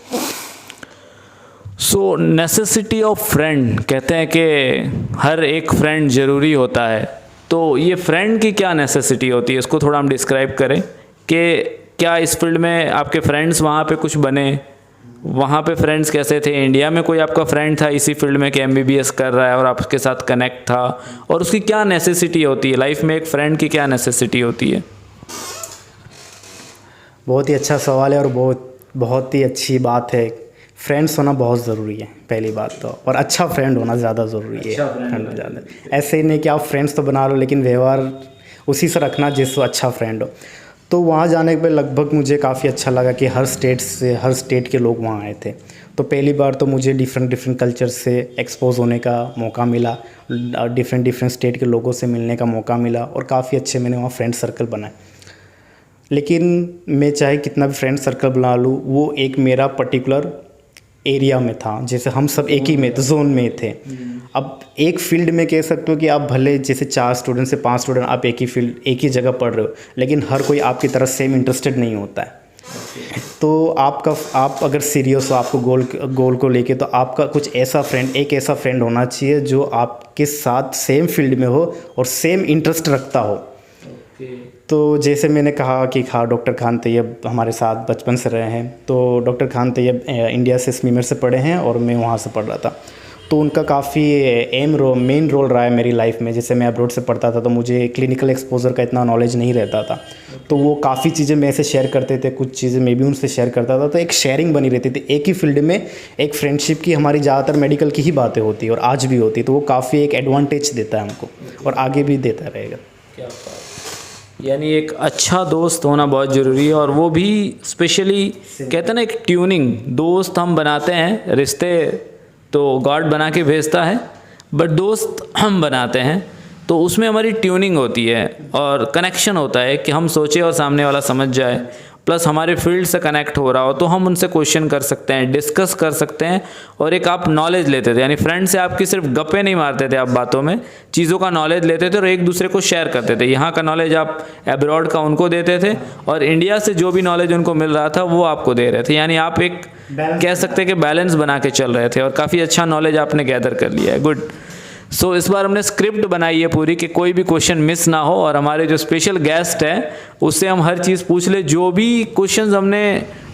So necessity of friend, कहते हैं कि हर एक फ्रेंड ज़रूरी होता है, तो ये फ्रेंड की क्या नेसेसिटी होती है, इसको थोड़ा हम डिस्क्राइब करें कि क्या इस फील्ड में आपके फ्रेंड्स वहाँ पे कुछ बने, वहाँ पे फ्रेंड्स कैसे थे, इंडिया में कोई आपका फ्रेंड था इसी फील्ड में कि MBBS कर रहा है और आपके साथ कनेक्ट था, और उसकी क्या नेसेसिटी होती है लाइफ में, एक फ्रेंड की क्या नेसेसिटी होती है? बहुत ही अच्छा सवाल है और बहुत ही अच्छी बात है। फ्रेंड्स होना बहुत ज़रूरी है पहली बात तो, और अच्छा फ्रेंड होना ज़्यादा ज़रूरी है। ज़्यादा ऐसे ही नहीं कि आप फ्रेंड्स तो बना लो लेकिन व्यवहार उसी से रखना जिससे अच्छा फ्रेंड हो। तो वहाँ जाने पे लगभग मुझे काफ़ी अच्छा लगा कि हर स्टेट के लोग वहाँ आए थे। तो पहली बार तो मुझे डिफरेंट कल्चर से एक्सपोज होने का मौका मिला, डिफरेंट स्टेट के लोगों से मिलने का मौका मिला, और काफ़ी अच्छे मैंने वहाँ फ्रेंड सर्कल बनाए। लेकिन मैं चाहे कितना भी फ्रेंड सर्कल बना लूँ, वो एक मेरा पर्टिकुलर एरिया में था, जैसे हम सब एक ही में जोन में थे। अब एक फील्ड में कह सकते हो कि आप भले जैसे 4 स्टूडेंट से 5 स्टूडेंट आप एक ही फील्ड एक ही जगह पढ़ रहे हो, लेकिन हर कोई आपकी तरह सेम इंटरेस्टेड नहीं होता है। तो आप अगर सीरियस हो आपको गोल को लेके, तो आपका कुछ ऐसा फ्रेंड, एक ऐसा फ्रेंड होना चाहिए जो आपके साथ सेम फील्ड में हो और सेम इंटरेस्ट रखता हो। तो जैसे मैंने कहा कि हाँ, डॉक्टर खान तैयब हमारे साथ बचपन से रहे हैं। तो डॉक्टर खान तैयब इंडिया से स्मीमेर से पढ़े हैं और मैं वहाँ से पढ़ रहा था। तो उनका काफ़ी मेन रोल रहा है मेरी लाइफ में। जैसे मैं अब्रॉड से पढ़ता था तो मुझे क्लिनिकल एक्सपोजर का इतना नॉलेज नहीं रहता था, तो वो काफ़ी चीज़ें मेरे से शेयर करते थे, कुछ चीज़ें मैं भी उनसे शेयर करता था। तो एक शेयरिंग बनी रहती थी, एक ही फील्ड में एक फ्रेंडशिप की। हमारी ज़्यादातर मेडिकल की ही बातें होती है और आज भी होती है, तो वो काफ़ी एक एडवांटेज देता है हमको और आगे भी देता रहेगा। क्या यानी एक अच्छा दोस्त होना बहुत ज़रूरी है, और वो भी स्पेशली कहते हैं ना, एक ट्यूनिंग दोस्त हम बनाते हैं। रिश्ते तो गॉड बना के भेजता है, बट दोस्त हम बनाते हैं, तो उसमें हमारी ट्यूनिंग होती है और कनेक्शन होता है कि हम सोचे और सामने वाला समझ जाए, प्लस हमारे फील्ड से कनेक्ट हो रहा हो तो हम उनसे क्वेश्चन कर सकते हैं, डिस्कस कर सकते हैं, और एक आप नॉलेज लेते थे। यानी फ्रेंड से आपकी सिर्फ गप्पे नहीं मारते थे, आप बातों में चीज़ों का नॉलेज लेते थे और एक दूसरे को शेयर करते थे। यहाँ का नॉलेज आप अब्रॉड का उनको देते थे और इंडिया से जो भी नॉलेज उनको मिल रहा था वो आपको दे रहे थे। यानी आप एक कह सकते हैं कि बैलेंस बना के चल रहे थे और काफ़ी अच्छा नॉलेज आपने गैदर कर लिया है। गुड। सो इस बार हमने स्क्रिप्ट बनाई है पूरी कि कोई भी क्वेश्चन मिस ना हो, और हमारे जो स्पेशल गेस्ट हैं उससे हम हर चीज़ पूछ ले। जो भी क्वेश्चंस हमने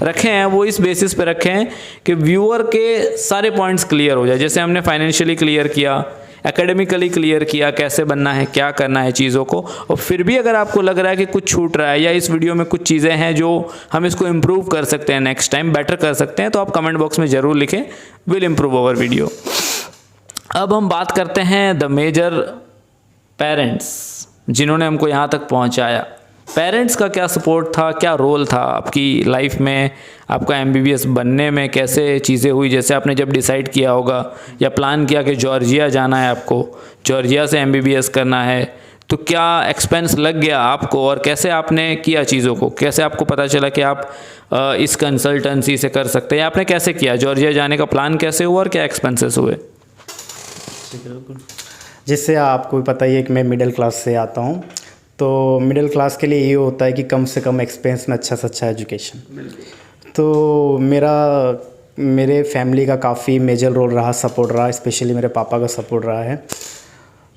रखे हैं वो इस बेसिस पे रखे हैं कि व्यूअर के सारे पॉइंट्स क्लियर हो जाए। जैसे हमने फाइनेंशियली क्लियर किया, एकेडमिकली क्लियर किया, कैसे बनना है, क्या करना है चीज़ों को। और फिर भी अगर आपको लग रहा है कि कुछ छूट रहा है या इस वीडियो में कुछ चीज़ें हैं जो हम इसको इम्प्रूव कर सकते हैं, नेक्स्ट टाइम बेटर कर सकते हैं, तो आप कमेंट बॉक्स में ज़रूर लिखें, विल इम्प्रूव अवर वीडियो। अब हम बात करते हैं द मेजर पेरेंट्स जिन्होंने हमको यहाँ तक पहुँचाया। पेरेंट्स का क्या सपोर्ट था, क्या रोल था आपकी लाइफ में, आपका एमबीबीएस बनने में कैसे चीज़ें हुई। जैसे आपने जब डिसाइड किया होगा या प्लान किया कि जॉर्जिया जाना है, आपको जॉर्जिया से एमबीबीएस करना है, तो क्या एक्सपेंस लग गया आपको और कैसे आपने किया चीज़ों को, कैसे आपको पता चला कि आप इस कंसल्टेंसी से कर सकते हैं, या आपने कैसे किया, जॉर्जिया जाने का प्लान कैसे हुआ और क्या एक्सपेंसेस हुए। जैसे आपको भी पता ही है कि मैं मिडिल क्लास से आता हूँ, तो मिडिल क्लास के लिए ये होता है कि कम से कम एक्सपेंस में अच्छा से अच्छा एजुकेशन। तो मेरे फैमिली का काफ़ी मेजर रोल रहा, सपोर्ट रहा, स्पेशली मेरे पापा का सपोर्ट रहा है।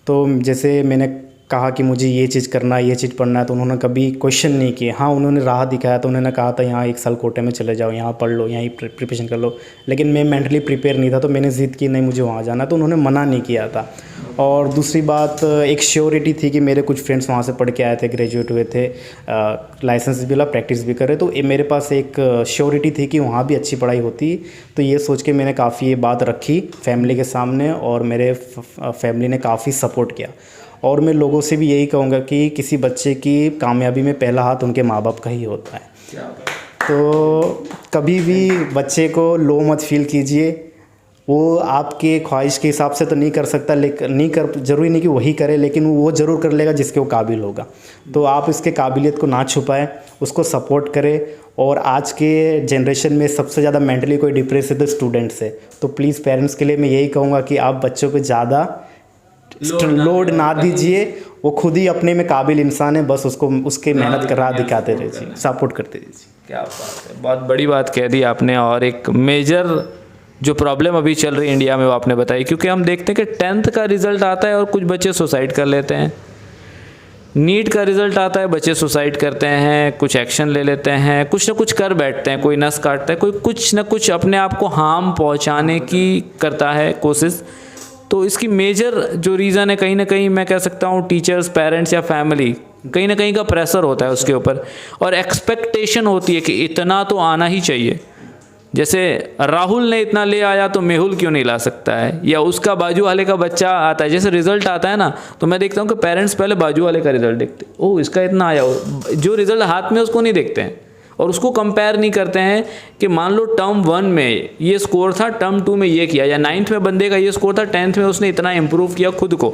तो जैसे मैंने कहा कि मुझे ये चीज़ करना है, ये चीज़ पढ़ना है, तो उन्होंने कभी क्वेश्चन नहीं किए। हाँ, उन्होंने राह दिखाया, तो उन्होंने कहा था यहाँ 1 साल कोटे में चले जाओ, यहाँ पढ़ लो, यहीं प्रिपरेशन कर लो। लेकिन मैं मेंटली प्रिपेयर नहीं था, तो मैंने ज़िद की नहीं मुझे वहाँ जाना, तो उन्होंने मना नहीं किया था। और दूसरी बात, एक श्योरिटी थी कि मेरे कुछ फ्रेंड्स वहाँ से पढ़ के आए थे, ग्रेजुएट हुए थे, लाइसेंस भी मिला, प्रैक्टिस भी करे, तो मेरे पास एक श्योरिटी थी कि वहाँ भी अच्छी पढ़ाई होती। तो ये सोच के मैंने काफ़ी ये बात रखी फैमिली के सामने, और मेरे फैमिली ने काफ़ी सपोर्ट किया। और मैं लोगों से भी यही कहूँगा कि किसी बच्चे की कामयाबी में पहला हाथ उनके माँ बाप का ही होता है। तो कभी भी बच्चे को लो मत फील कीजिए। वो आपके ख्वाहिश के हिसाब से तो नहीं कर सकता, लेकिन ज़रूरी नहीं कि वही करे, लेकिन वो ज़रूर कर लेगा जिसके वो काबिल होगा। तो आप इसके काबिलियत को ना छुपाएं, उसको सपोर्ट करें। और आज के जनरेशन में सबसे ज़्यादा मेंटली कोई डिप्रेस है तो स्टूडेंट्स है। तो प्लीज़ पेरेंट्स के लिए मैं यही कहूँगा कि आप बच्चों को ज़्यादा लोड ना दीजिए। वो खुद ही अपने में काबिल इंसान है, बस उसको उसके मेहनत कर रहा दिखाते रहिए, सपोर्ट करते रहिए। क्या बात है, बहुत बड़ी बात कह दी आपने। और एक मेजर जो प्रॉब्लम अभी चल रही है इंडिया में वो आपने बताई, क्योंकि हम देखते हैं कि 10th का रिज़ल्ट आता है और कुछ बच्चे सुसाइड कर लेते हैं, नीट का रिज़ल्ट आता है बच्चे सुसाइड करते हैं, कुछ एक्शन ले लेते हैं, कुछ ना कुछ कर बैठते हैं, कोई नस काटता है, कोई कुछ ना कुछ अपने आप को हार्म पहुंचाने की करता है कोशिश। तो इसकी मेजर जो रीज़न है, कहीं ना कहीं मैं कह सकता हूँ टीचर्स, पेरेंट्स या फैमिली, कहीं ना कहीं का प्रेशर होता है उसके ऊपर, और एक्सपेक्टेशन होती है कि इतना तो आना ही चाहिए। जैसे राहुल ने इतना ले आया तो मेहुल क्यों नहीं ला सकता है, या उसका बाजू वाले का बच्चा आता है। जैसे रिजल्ट आता है ना, तो मैं देखता हूँ कि पेरेंट्स पहले बाजू वाले का रिजल्ट देखते, ओह इसका इतना आया, जो रिजल्ट हाथ में उसको नहीं देखते हैं, और उसको कंपेयर नहीं करते हैं कि मान लो टर्म 1 में ये स्कोर था, टर्म 2 में ये किया, या 9th में बंदे का ये स्कोर था, 10th में उसने इतना इंप्रूव किया खुद को।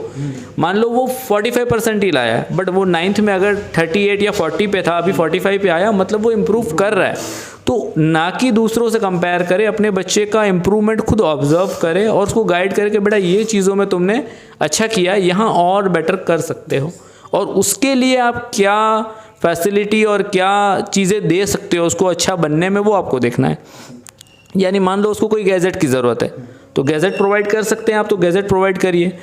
मान लो वो 45% ही लाया, बट वो 9th में अगर 38 या 40 पे था, अभी 45 पे आया, मतलब वो इम्प्रूव कर रहा है। तो ना कि दूसरों से कंपेयर करे, अपने बच्चे का इम्प्रूवमेंट खुद ऑब्जर्व करे और उसको गाइड करे कि बेटा ये चीज़ों में तुमने अच्छा किया, यहाँ और बेटर कर सकते हो, और उसके लिए आप क्या फैसिलिटी और क्या चीज़ें दे सकते हो उसको अच्छा बनने में, वो आपको देखना है। यानी मान लो उसको कोई गैजेट की ज़रूरत है तो गैजेट प्रोवाइड कर सकते हैं आप, तो गैजेट प्रोवाइड करिए।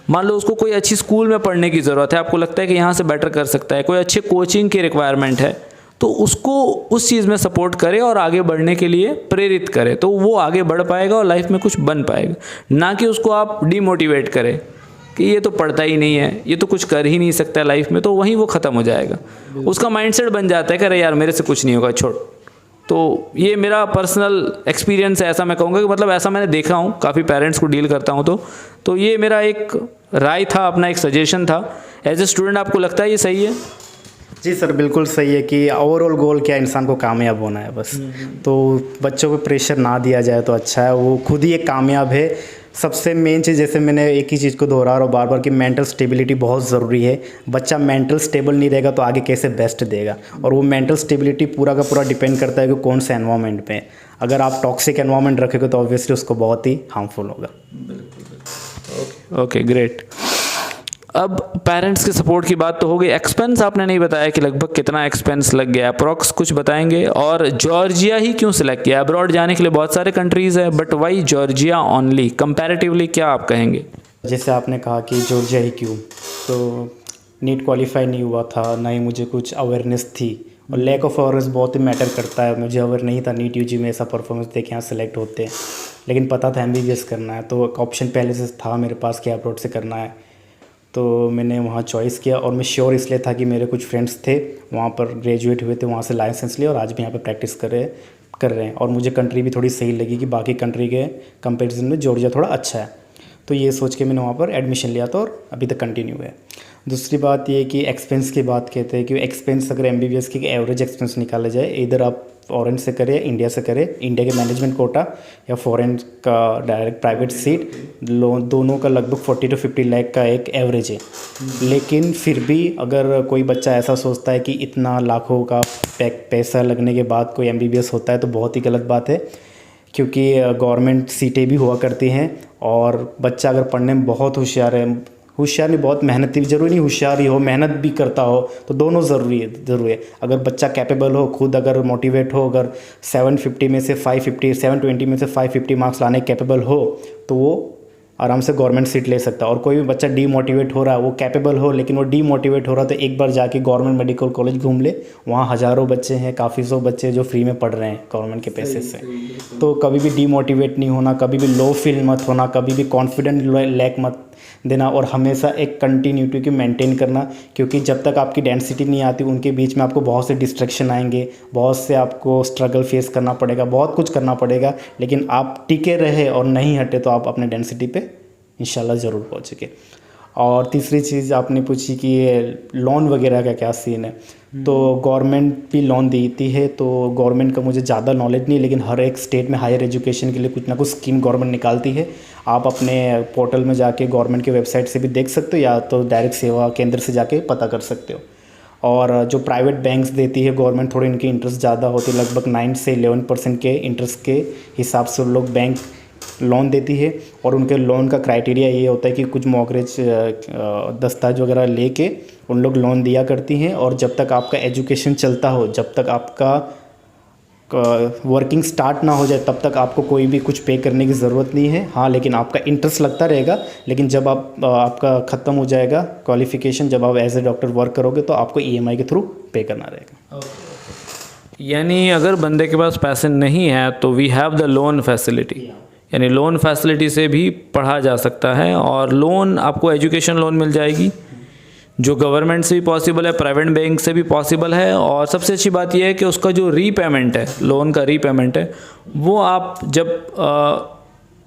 मान लो उसको कोई अच्छी स्कूल में पढ़ने की ज़रूरत है, आपको लगता है कि यहाँ से बेटर कर सकता है, कोई अच्छे कोचिंग की रिक्वायरमेंट है, तो उसको उस चीज़ में सपोर्ट करे और आगे बढ़ने के लिए प्रेरित करे, तो वो आगे बढ़ पाएगा और लाइफ में कुछ बन पाएगा। ना कि उसको आप डीमोटिवेट करें कि ये तो पढ़ता ही नहीं है, ये तो कुछ कर ही नहीं सकता लाइफ में, तो वहीं वो ख़त्म हो जाएगा। उसका माइंडसेट बन जाता है कि अरे यार मेरे से कुछ नहीं होगा, छोड़। तो ये मेरा पर्सनल एक्सपीरियंस है, ऐसा मैं कहूँगा कि मतलब ऐसा मैंने देखा हूँ, काफ़ी पेरेंट्स को डील करता हूँ, तो ये मेरा एक राय था, अपना एक सजेशन था। एज ए स्टूडेंट आपको लगता है ये सही है? जी सर, बिल्कुल सही है कि ओवरऑल गोल क्या, इंसान को कामयाब होना है बस। तो बच्चों पे प्रेशर ना दिया जाए तो अच्छा है, वो खुद ही एक कामयाब है। सबसे मेन चीज़, जैसे मैंने एक ही चीज़ को दोहरा रहा हूँ बार बार, कि मेंटल स्टेबिलिटी बहुत ज़रूरी है। बच्चा मेंटल स्टेबल नहीं रहेगा तो आगे कैसे बेस्ट देगा, और वो मेंटल स्टेबिलिटी पूरा का पूरा डिपेंड करता है कि कौन से एनवायरनमेंट पे है। अगर आप टॉक्सिक एनवायरनमेंट रखेंगे तो ऑब्वियसली उसको बहुत ही हार्मफुल होगा। Okay, great. अब पेरेंट्स के सपोर्ट की बात तो हो गई, एक्सपेंस आपने नहीं बताया कि लगभग कितना एक्सपेंस लग गया, अप्रॉक्स कुछ बताएंगे? और जॉर्जिया ही क्यों सिलेक्ट किया? अब्रॉड जाने के लिए बहुत सारे कंट्रीज़ है, but why Georgia only? Comparatively क्या आप कहेंगे? जैसे आपने कहा कि जॉर्जिया ही क्यों, तो नीट क्वालिफाई नहीं हुआ था, ना ही मुझे कुछ अवेयरनेस थी, और लैक ऑफ अवेयरनेस बहुत ही मैटर करता है। मुझे अवेयर नहीं था नीट यूजी में ऐसा परफॉर्मेंस देखे यहाँ सेलेक्ट होते हैं, लेकिन पता था MBBS करना है, तो ऑप्शन पहले से था मेरे पास कि अब्रॉड से करना है, तो मैंने वहाँ चॉइस किया। और मैं श्योर इसलिए था कि मेरे कुछ फ्रेंड्स थे वहाँ पर, ग्रेजुएट हुए थे, वहाँ से लाइसेंस लिए और आज भी यहाँ पे प्रैक्टिस कर रहे हैं। और मुझे कंट्री भी थोड़ी सही लगी कि बाकी कंट्री के कंपैरिजन में जॉर्जिया थोड़ा अच्छा है, तो ये सोच के मैंने वहाँ पर एडमिशन लिया था और अभी तक कंटिन्यू है। दूसरी बात ये कि एक्सपेंस की बात कहते हैं कि एक्सपेंस अगर MBBS की एवरेज एक्सपेंस निकाला जाए, इधर आप फॉरेन से करें, इंडिया से करें, इंडिया के मैनेजमेंट कोटा या फॉरेन का डायरेक्ट प्राइवेट सीट, लोन दोनों का लगभग 40 to 50 लाख का एक एवरेज है। लेकिन फिर भी अगर कोई बच्चा ऐसा सोचता है कि इतना लाखों का पैसा लगने के बाद कोई MBBS होता है, तो बहुत ही गलत बात है, क्योंकि गवर्नमेंट सीटें भी हुआ करती हैं, और बच्चा अगर पढ़ने में बहुत होशियार है, होशियार नहीं, बहुत मेहनती भी, जरूरी नहीं होशियार ही हो, मेहनत भी करता हो, तो दोनों ज़रूरी है। अगर बच्चा कैपेबल हो, खुद अगर मोटिवेट हो, अगर 750 में से 550, 720 में से 550 मार्क्स लाने कैपेबल हो, तो वो आराम से गवर्नमेंट सीट ले सकता है। और कोई भी बच्चा डीमोटिवेट हो रहा है, वो कैपेबल हो लेकिन वो डीमोटिवेट हो रहा है, तो एक बार जाके गवर्नमेंट मेडिकल कॉलेज घूम ले, वहाँ हज़ारों बच्चे हैं, काफ़ी सौ बच्चे जो फ्री में पढ़ रहे हैं गवर्नमेंट के पैसे से। तो कभी भी डीमोटिवेट नहीं होना, कभी भी लो फील मत होना, कभी भी कॉन्फिडेंट लैक मत देना, और हमेशा एक कंटिन्यूटी की मेंटेन करना, क्योंकि जब तक आपकी डेंसिटी नहीं आती, उनके बीच में आपको बहुत से डिस्ट्रैक्शन आएंगे, बहुत से आपको स्ट्रगल फेस करना पड़ेगा, बहुत कुछ करना पड़ेगा, लेकिन आप टिके रहे और नहीं हटे तो आप अपने डेंसिटी पे इंशाल्लाह ज़रूर पहुँचेंगे। और तीसरी चीज़ आपने पूछी कि ये लोन वगैरह का क्या सीन है, तो गवर्नमेंट भी लोन देती है, तो गवर्नमेंट का मुझे ज़्यादा नॉलेज नहीं, लेकिन हर एक स्टेट में हायर एजुकेशन के लिए कुछ ना कुछ स्कीम गवर्नमेंट निकालती है। आप अपने पोर्टल में जाके गवर्नमेंट के वेबसाइट से भी देख सकते हो, या तो डायरेक्ट सेवा केंद्र से जाके पता कर सकते हो। और जो प्राइवेट बैंक्स देती है गवर्नमेंट, थोड़ी इनकी इंटरेस्ट ज़्यादा होती है, लगभग 9 से 11% के इंटरेस्ट के हिसाब से लोग बैंक लोन देती है। और उनके लोन का क्राइटेरिया ये होता है कि कुछ मॉर्गेज दस्तावेज वगैरह लेके उन लोग लोन दिया करती हैं, और जब तक आपका एजुकेशन चलता हो, जब तक आपका वर्किंग स्टार्ट ना हो जाए, तब तक आपको कोई भी कुछ पे करने की ज़रूरत नहीं है। हाँ, लेकिन आपका इंटरेस्ट लगता रहेगा, लेकिन जब आपका ख़त्म हो जाएगा क्वालिफ़िकेशन, जब आप एज ए डॉक्टर वर्क करोगे, तो आपको EMI के थ्रू पे करना रहेगा। यानी अगर बंदे के पास पैसे नहीं है तो we have the loan facility, यानी लोन फैसिलिटी से भी पढ़ा जा सकता है, और लोन आपको एजुकेशन लोन मिल जाएगी जो गवर्नमेंट से भी पॉसिबल है, प्राइवेट बैंक से भी पॉसिबल है। और सबसे अच्छी बात यह है कि उसका जो रीपेमेंट है, लोन का रीपेमेंट है, वो आप जब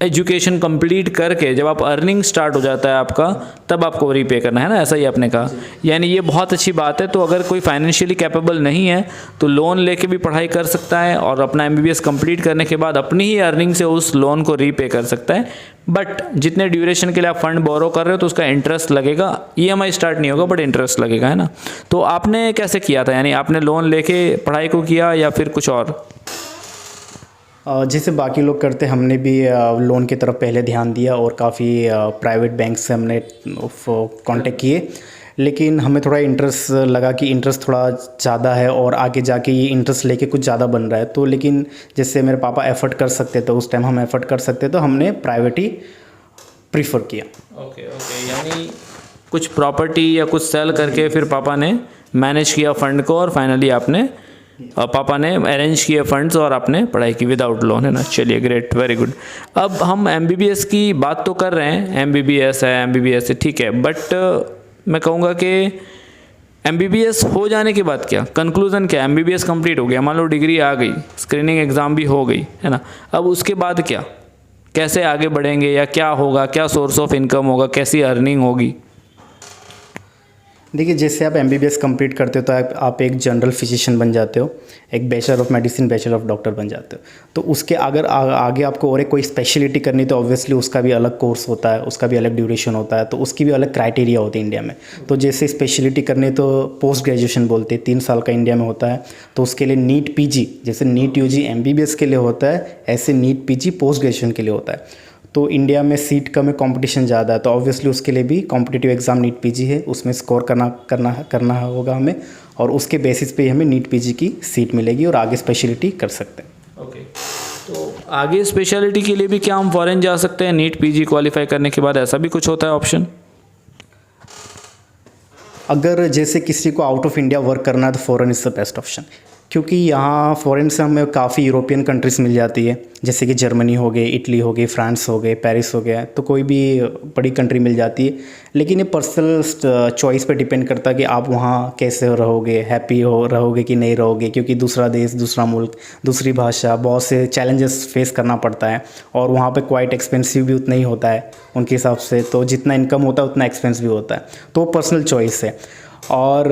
एजुकेशन कंप्लीट करके जब आप अर्निंग स्टार्ट हो जाता है आपका, तब आपको रीपे करना है ना, ऐसा ही आपने कहा। यानी ये बहुत अच्छी बात है। तो अगर कोई फाइनेंशियली कैपेबल नहीं है तो लोन लेके भी पढ़ाई कर सकता है और अपना MBBS कंप्लीट करने के बाद अपनी ही अर्निंग से उस लोन को रीपे कर सकता है। बट जितने ड्यूरेशन के लिए आप फंड बोरो कर रहे हो तो उसका इंटरेस्ट लगेगा, EMI स्टार्ट नहीं होगा बट इंटरेस्ट लगेगा, है ना। तो आपने कैसे किया था, यानी आपने लोन लेके पढ़ाई को किया या फिर कुछ और? जैसे बाकी लोग करते, हमने भी लोन की तरफ पहले ध्यान दिया और काफ़ी प्राइवेट बैंक से हमने कांटेक्ट किए, लेकिन हमें थोड़ा इंटरेस्ट लगा कि इंटरेस्ट थोड़ा ज़्यादा है और आगे जाके ये इंटरेस्ट लेके कुछ ज़्यादा बन रहा है। तो लेकिन जैसे मेरे पापा एफर्ट कर सकते थे उस टाइम, हम एफर्ट कर सकते तो हमने प्राइवेट ही प्रीफर किया। ओके, यानी कुछ प्रॉपर्टी या कुछ सेल करके फिर पापा ने मैनेज किया फंड को और फाइनली आपने पापा ने अरेंज किए फंड्स और आपने पढ़ाई की विदाउट लोन, है ना। चलिए, ग्रेट, वेरी गुड। अब हम MBBS की बात तो कर रहे हैं, MBBS है, ठीक है, बट मैं कहूँगा कि MBBS हो जाने के बाद क्या कंक्लूज़न क्या है? MBBS कंप्लीट हो गया, मान लो डिग्री आ गई, स्क्रीनिंग एग्ज़ाम भी हो गई, है ना। अब उसके बाद क्या, कैसे आगे बढ़ेंगे या क्या होगा, क्या सोर्स ऑफ इनकम होगा, कैसी अर्निंग होगी? देखिए, जैसे आप MBBS कंप्लीट करते हो तो आप एक जनरल फिजिशियन बन जाते हो, एक bachelor of medicine, bachelor of doctor बन जाते हो। तो उसके अगर आगे आपको और एक कोई स्पेशलिटी करनी तो ऑब्वियसली उसका भी अलग कोर्स होता है, उसका भी अलग ड्यूरेशन होता है, तो उसकी भी अलग क्राइटेरिया होती है इंडिया में। तो जैसे स्पेशलिटी करनी तो पोस्ट ग्रेजुएशन बोलते हैं, 3 साल का इंडिया में होता है। तो उसके लिए नीट PG, जैसे नीट UG MBBS के लिए होता है, ऐसे नीट PG पोस्ट ग्रेजुएशन के लिए होता है। तो इंडिया में सीट कम है, कंपटीशन ज़्यादा है, तो ऑब्वियसली उसके लिए भी कॉम्पिटिटिव एग्ज़ाम नीट PG है, उसमें स्कोर करना होगा हमें, और उसके बेसिस पे हमें नीट PG की सीट मिलेगी और आगे स्पेशलिटी कर सकते हैं। ओके, तो आगे स्पेशलिटी के लिए भी क्या हम फॉरेन जा सकते हैं नीट PG क्वालिफाई करने के बाद? ऐसा भी कुछ होता है ऑप्शन? अगर जैसे किसी को आउट ऑफ इंडिया वर्क करना है तो foreign is the best option, क्योंकि यहाँ फॉरेन से हमें काफ़ी यूरोपियन कंट्रीज़ मिल जाती है, जैसे कि जर्मनी हो गई, इटली हो गई, फ्रांस हो गए, पेरिस हो गया, तो कोई भी बड़ी कंट्री मिल जाती है। लेकिन ये पर्सनल चॉइस पे डिपेंड करता है कि आप वहाँ कैसे रहोगे, हैप्पी रहोगे कि नहीं रहोगे, क्योंकि दूसरा देश, दूसरा मुल्क, दूसरी भाषा, बहुत से चैलेंजेस फेस करना पड़ता है, और वहाँ पे क्वाइट एक्सपेंसिव भी उतना ही होता है उनके हिसाब से। तो जितना इनकम होता है उतना एक्सपेंस भी होता है, तो पर्सनल चॉइस है। और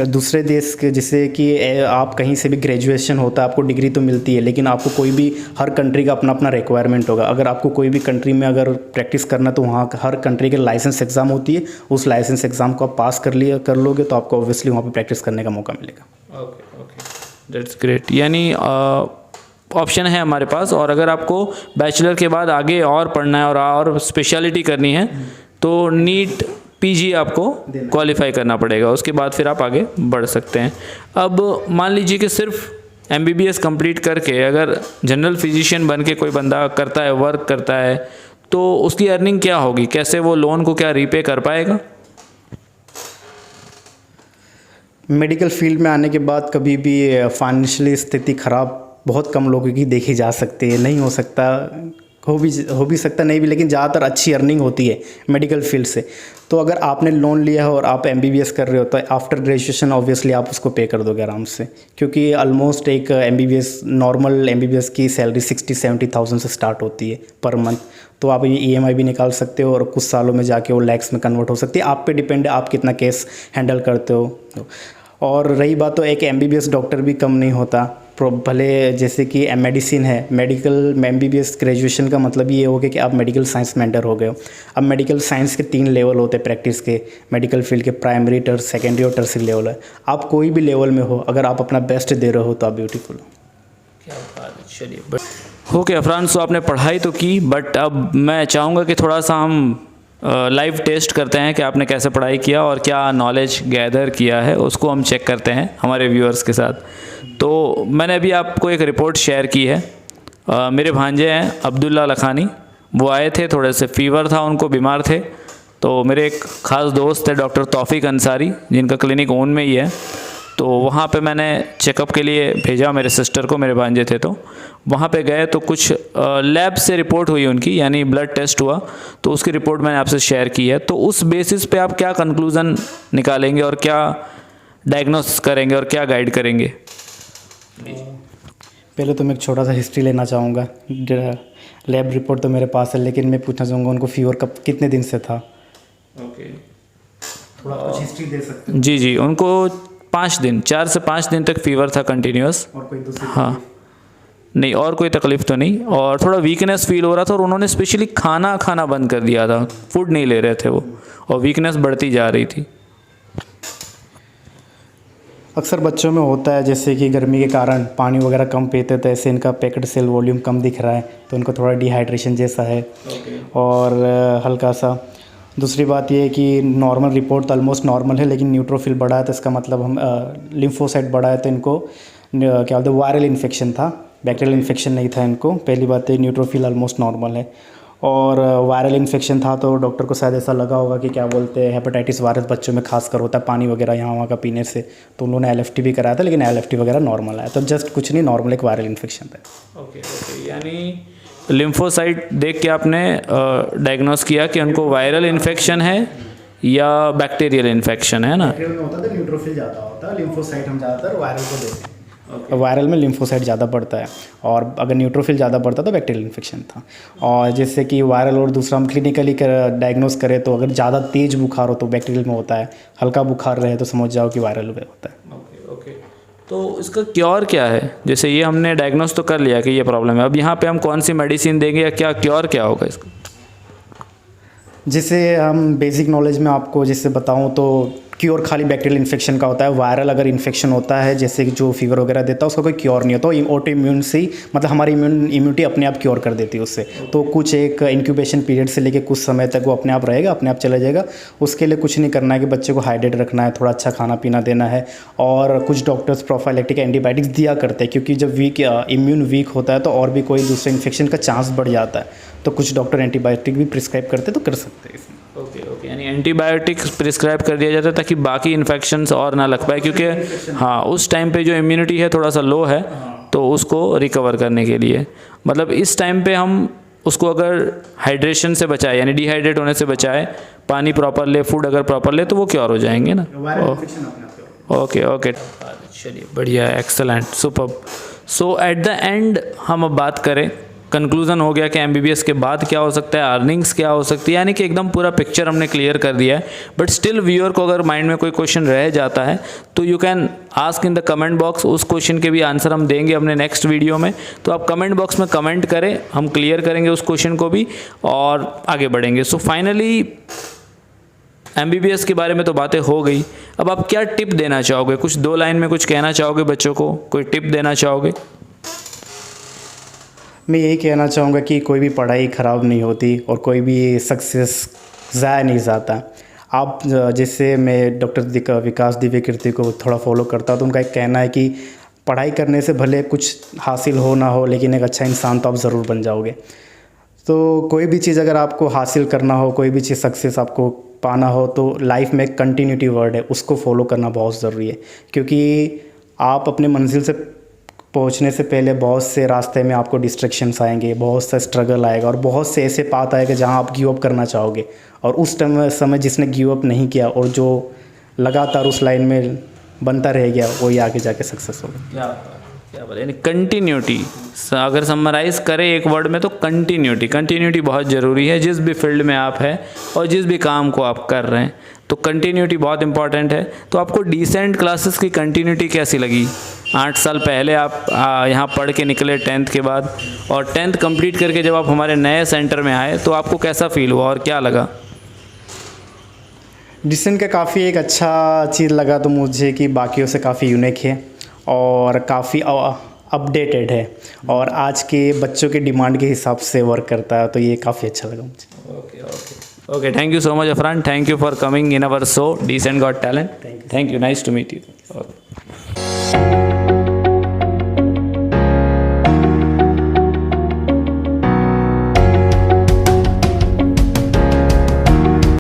दूसरे देश के, जैसे कि आप कहीं से भी ग्रेजुएशन होता है, आपको डिग्री तो मिलती है, लेकिन आपको कोई भी, हर कंट्री का अपना अपना रिक्वायरमेंट होगा। अगर आपको कोई भी कंट्री में अगर प्रैक्टिस करना तो वहाँ हर कंट्री के लाइसेंस एग्ज़ाम होती है, उस लाइसेंस एग्ज़ाम को आप पास कर लोगे तो आपको ऑब्वियसली वहाँ पे प्रैक्टिस करने का मौका मिलेगा। Okay, that's great. यानी ऑप्शन है हमारे पास, और अगर आपको बैचलर के बाद आगे और पढ़ना है और स्पेशलिटी करनी है तो नीट PG आपको क्वालिफाई करना पड़ेगा, उसके बाद फिर आप आगे बढ़ सकते हैं। अब मान लीजिए कि सिर्फ MBBS कंप्लीट करके अगर जनरल फिजिशियन बन के कोई बंदा करता है, वर्क करता है, तो उसकी अर्निंग क्या होगी? कैसे वो लोन को क्या रीपे कर पाएगा? मेडिकल फील्ड में आने के बाद कभी भी फाइनेंशियली स्थिति ख़राब बहुत कम लोगों की देखी जा सकती है, नहीं हो सकता, हो भी सकता नहीं भी, लेकिन ज़्यादातर अच्छी अर्निंग होती है मेडिकल फील्ड से। तो अगर आपने लोन लिया है और आप MBBS कर रहे हो तो आफ्टर ग्रेजुएशन ऑब्वियसली आप उसको पे कर दोगे आराम से, क्योंकि ऑलमोस्ट एक नॉर्मल MBBS की सैलरी 60-70,000 से स्टार्ट होती है पर मंथ। तो आप ये EMI भी निकाल सकते हो और कुछ सालों में जाके वो लैक्स में कन्वर्ट हो सकती है। आप पे डिपेंड है आप कितना केस हैंडल करते हो। और रही बात, तो एक MBBS डॉक्टर भी कम नहीं होता, भले जैसे कि मेडिसिन है, मेडिकल MBBS ग्रेजुएशन का मतलब ये हो गया कि आप मेडिकल साइंस में एंटर हो गए हो। अब मेडिकल साइंस के 3 लेवल होते हैं प्रैक्टिस के मेडिकल फील्ड के, प्राइमरी, सेकेंडरी और टर्सरी लेवल है। आप कोई भी लेवल में हो, अगर आप अपना बेस्ट दे रहे हो तो आप ब्यूटीफुल हो। क्या बात है। चलिए, ओके अफरान, सो आपने पढ़ाई तो की, बट अब मैं चाहूँगा कि थोड़ा सा हम लाइव टेस्ट करते हैं कि आपने कैसे पढ़ाई किया और क्या नॉलेज गैदर किया है, उसको हम चेक करते हैं हमारे व्यूअर्स के साथ। तो मैंने अभी आपको एक रिपोर्ट शेयर की है। मेरे भांजे हैं अब्दुल्ला लखानी, वो आए थे, थोड़े से फीवर था उनको, बीमार थे। तो मेरे एक ख़ास दोस्त है डॉक्टर तौफीक अंसारी, जिनका क्लिनिक ओन में ही है, तो वहाँ पे मैंने चेकअप के लिए भेजा मेरे सिस्टर को, मेरे भांजे थे। तो वहाँ पे गए तो कुछ लैब से रिपोर्ट हुई उनकी, यानी ब्लड टेस्ट हुआ, तो उसकी रिपोर्ट मैंने आपसे शेयर की है। तो उस बेसिस पे आप क्या कंक्लूज़न निकालेंगे और क्या डायग्नोसिस करेंगे और क्या गाइड करेंगे? पहले तो मैं एक छोटा सा हिस्ट्री लेना चाहूँगा। लैब रिपोर्ट तो मेरे पास है, लेकिन मैं पूछना चाहूँगा उनको फीवर कब कितने दिन से था। ओके, थोड़ा कुछ हिस्ट्री दे सकते जी जी, उनको 5 दिन, 4 से 5 दिन तक फीवर था कंटिन्यूस। हो और कोई दूसरी? हाँ, नहीं और कोई तकलीफ तो नहीं, और थोड़ा वीकनेस फील हो रहा था, और उन्होंने स्पेशली खाना खाना बंद कर दिया था, फूड नहीं ले रहे थे वो, और वीकनेस बढ़ती जा रही थी। अक्सर बच्चों में होता है, जैसे कि गर्मी के कारण पानी वगैरह कम पीते, तो ऐसे इनका पैकेट सेल वॉल्यूम कम दिख रहा है, तो इनको थोड़ा डिहाइड्रेशन जैसा है। और हल्का सा दूसरी बात ये है कि नॉर्मल रिपोर्ट तो ऑलमोस्ट नॉर्मल है, लेकिन न्यूट्रोफिल बढ़ा है, तो इसका मतलब हम लिम्फोसाइट बढ़ा है, तो इनको क्या बोलते हैं वायरल इन्फेक्शन था, बैक्टीरियल इन्फेक्शन नहीं था इनको। पहली बात है न्यूट्रोफिल ऑलमोस्ट नॉर्मल है, और वायरल इन्फेक्शन था, तो डॉक्टर को शायद ऐसा लगा होगा कि क्या बोलते हैं हेपेटाइटिस वायरस बच्चों में खासकर होता है पानी वगैरह यहाँ वहाँ का पीने से, तो उन्होंने LFT भी कराया था, लेकिन LFT वगैरह नॉर्मल आया, तो जस्ट कुछ नहीं, नॉर्मल एक वायरल इन्फेक्शन था। ओके ओके, यानी लिम्फोसाइट देख के आपने डायग्नोस किया कि उनको वायरल इन्फेक्शन है या बैक्टीरियल इन्फेक्शन है ना? बैक्टीरियल में होता है तो न्यूट्रोफिल ज़्यादा होता है, लिम्फोसाइट हम ज़्यादातर वायरल को देते हैं। वायरल में लिम्फोसाइट ज़्यादा बढ़ता है, और अगर न्यूट्रोफिल ज़्यादा बढ़ता तो बैक्टीरियल इन्फेक्शन था। और जैसे कि वायरल, और दूसरा हम क्लिनिकली डायग्नोस करें तो अगर ज़्यादा तेज़ बुखार हो तो बैक्टीरियल में होता है, हल्का बुखार रहे तो समझ जाओ कि वायरल में होता है। ओके ओके, तो इसका क्योर क्या है? जैसे ये हमने डायग्नोस तो कर लिया कि ये प्रॉब्लम है, अब यहाँ पे हम कौन सी मेडिसिन देंगे या क्या क्योर क्या होगा इसका? जैसे हम बेसिक नॉलेज में आपको जैसे बताऊं तो क्योर खाली बैक्टीरियल इन्फेक्शन का होता है। वायरल अगर इन्फेक्शन होता है, जैसे कि जो फीवर वगैरह देता है, उसका कोई क्योर नहीं होता, ऑटो इम्यून से ही, मतलब हमारी इम्यूनिटी अपने आप क्योर कर देती है उससे। तो कुछ एक इंक्यूबेशन पीरियड से लेके कुछ समय तक वो अपने आप रहेगा, अपने आप चला जाएगा। उसके लिए कुछ नहीं करना है कि बच्चे को हाइड्रेट रखना है, थोड़ा अच्छा खाना पीना देना है, और कुछ डॉक्टर्स प्रोफाइलैक्टिक एंटीबायोटिक्स दिया करते हैं, क्योंकि जब इम्यून वीक होता है तो और भी कोई दूसरे इन्फेक्शन का चांस बढ़ जाता है, तो कुछ डॉक्टर एंटीबायोटिक भी प्रिस्क्राइब करते तो कर सकते हैं इसमें। ओके ओके, यानी एंटीबायोटिक्स प्रिस्क्राइब कर दिया जाता है ताकि बाकी इन्फेक्शंस और ना लग पाए, क्योंकि हाँ उस टाइम पे जो इम्यूनिटी है थोड़ा सा लो है, तो उसको रिकवर करने के लिए, मतलब इस टाइम पे हम उसको अगर हाइड्रेशन से बचाए, यानी डिहाइड्रेट होने से बचाए, पानी प्रॉपर ले, फूड अगर प्रॉपर ले, तो वो क्योर हो जाएंगे ना। ओके ओके, चलिए बढ़िया, excellent, superb. So at the end हम अब बात करें, कंक्लूजन हो गया कि MBBS के बाद क्या हो सकता है, अर्निंग्स क्या हो सकती है, यानी कि एकदम पूरा पिक्चर हमने क्लियर कर दिया है। बट स्टिल व्यूअर को अगर माइंड में कोई क्वेश्चन रह जाता है तो you can ask in the comment box, उस क्वेश्चन के भी आंसर हम देंगे अपने नेक्स्ट वीडियो में। तो आप कमेंट बॉक्स में कमेंट करें, हम क्लियर करेंगे उस क्वेश्चन को भी और आगे बढ़ेंगे। सो फाइनली MBBS के बारे में तो बातें हो गई, अब आप क्या टिप देना चाहोगे? कुछ 2 लाइन में कुछ कहना चाहोगे बच्चों को, कोई टिप देना चाहोगे? मैं यही कहना चाहूँगा कि कोई भी पढ़ाई ख़राब नहीं होती, और कोई भी सक्सेस ज़ाया नहीं जाता। आप जैसे मैं डॉक्टर विकास दिव्य कीर्ति को थोड़ा फॉलो करता हूँ, तो उनका एक कहना है कि पढ़ाई करने से भले कुछ हासिल हो ना हो, लेकिन एक अच्छा इंसान तो आप ज़रूर बन जाओगे। तो कोई भी चीज़ अगर आपको हासिल करना हो, कोई भी चीज़ सक्सेस आपको पाना हो, तो लाइफ में एक कंटिन्यूटी वर्ड है, उसको फॉलो करना बहुत ज़रूरी है, क्योंकि आप अपने मंजिल से पहुंचने से पहले बहुत से रास्ते में आपको डिस्ट्रैक्शंस आएंगे, बहुत सा स्ट्रगल आएगा, और बहुत से ऐसे पाथ आएगा जहां आप गिव अप करना चाहोगे, और उस समय जिसने गिव अप नहीं किया और जो लगातार उस लाइन में बनता रह गया, वही आगे जाके सक्सेस होगा। क्या बोले, यानी कंटिन्यूटी, अगर समराइज करें एक वर्ड में तो कंटिन्यूटी बहुत ज़रूरी है, जिस भी फील्ड में आप हैं और जिस भी काम को आप कर रहे हैं, तो कंटिन्यूटी बहुत इंपॉर्टेंट है। तो आपको डिसेंट क्लासेस की कंटिन्यूटी कैसी लगी? 8 साल पहले आप यहाँ पढ़ के निकले 10th के बाद, और 10th कंप्लीट करके जब आप हमारे नए सेंटर में आए तो आपको कैसा फील हुआ और क्या लगा? डिसेंट का काफ़ी एक अच्छा चीज़ लगा तो मुझे कि बाकियों से काफ़ी यूनिक है और काफ़ी अपडेटेड है, और आज के बच्चों के डिमांड के हिसाब से वर्क करता है, तो ये काफ़ी अच्छा लगा मुझे। Okay, thank you so much Afran, thank you for coming in our show decent got talent. Thank you, nice to meet you.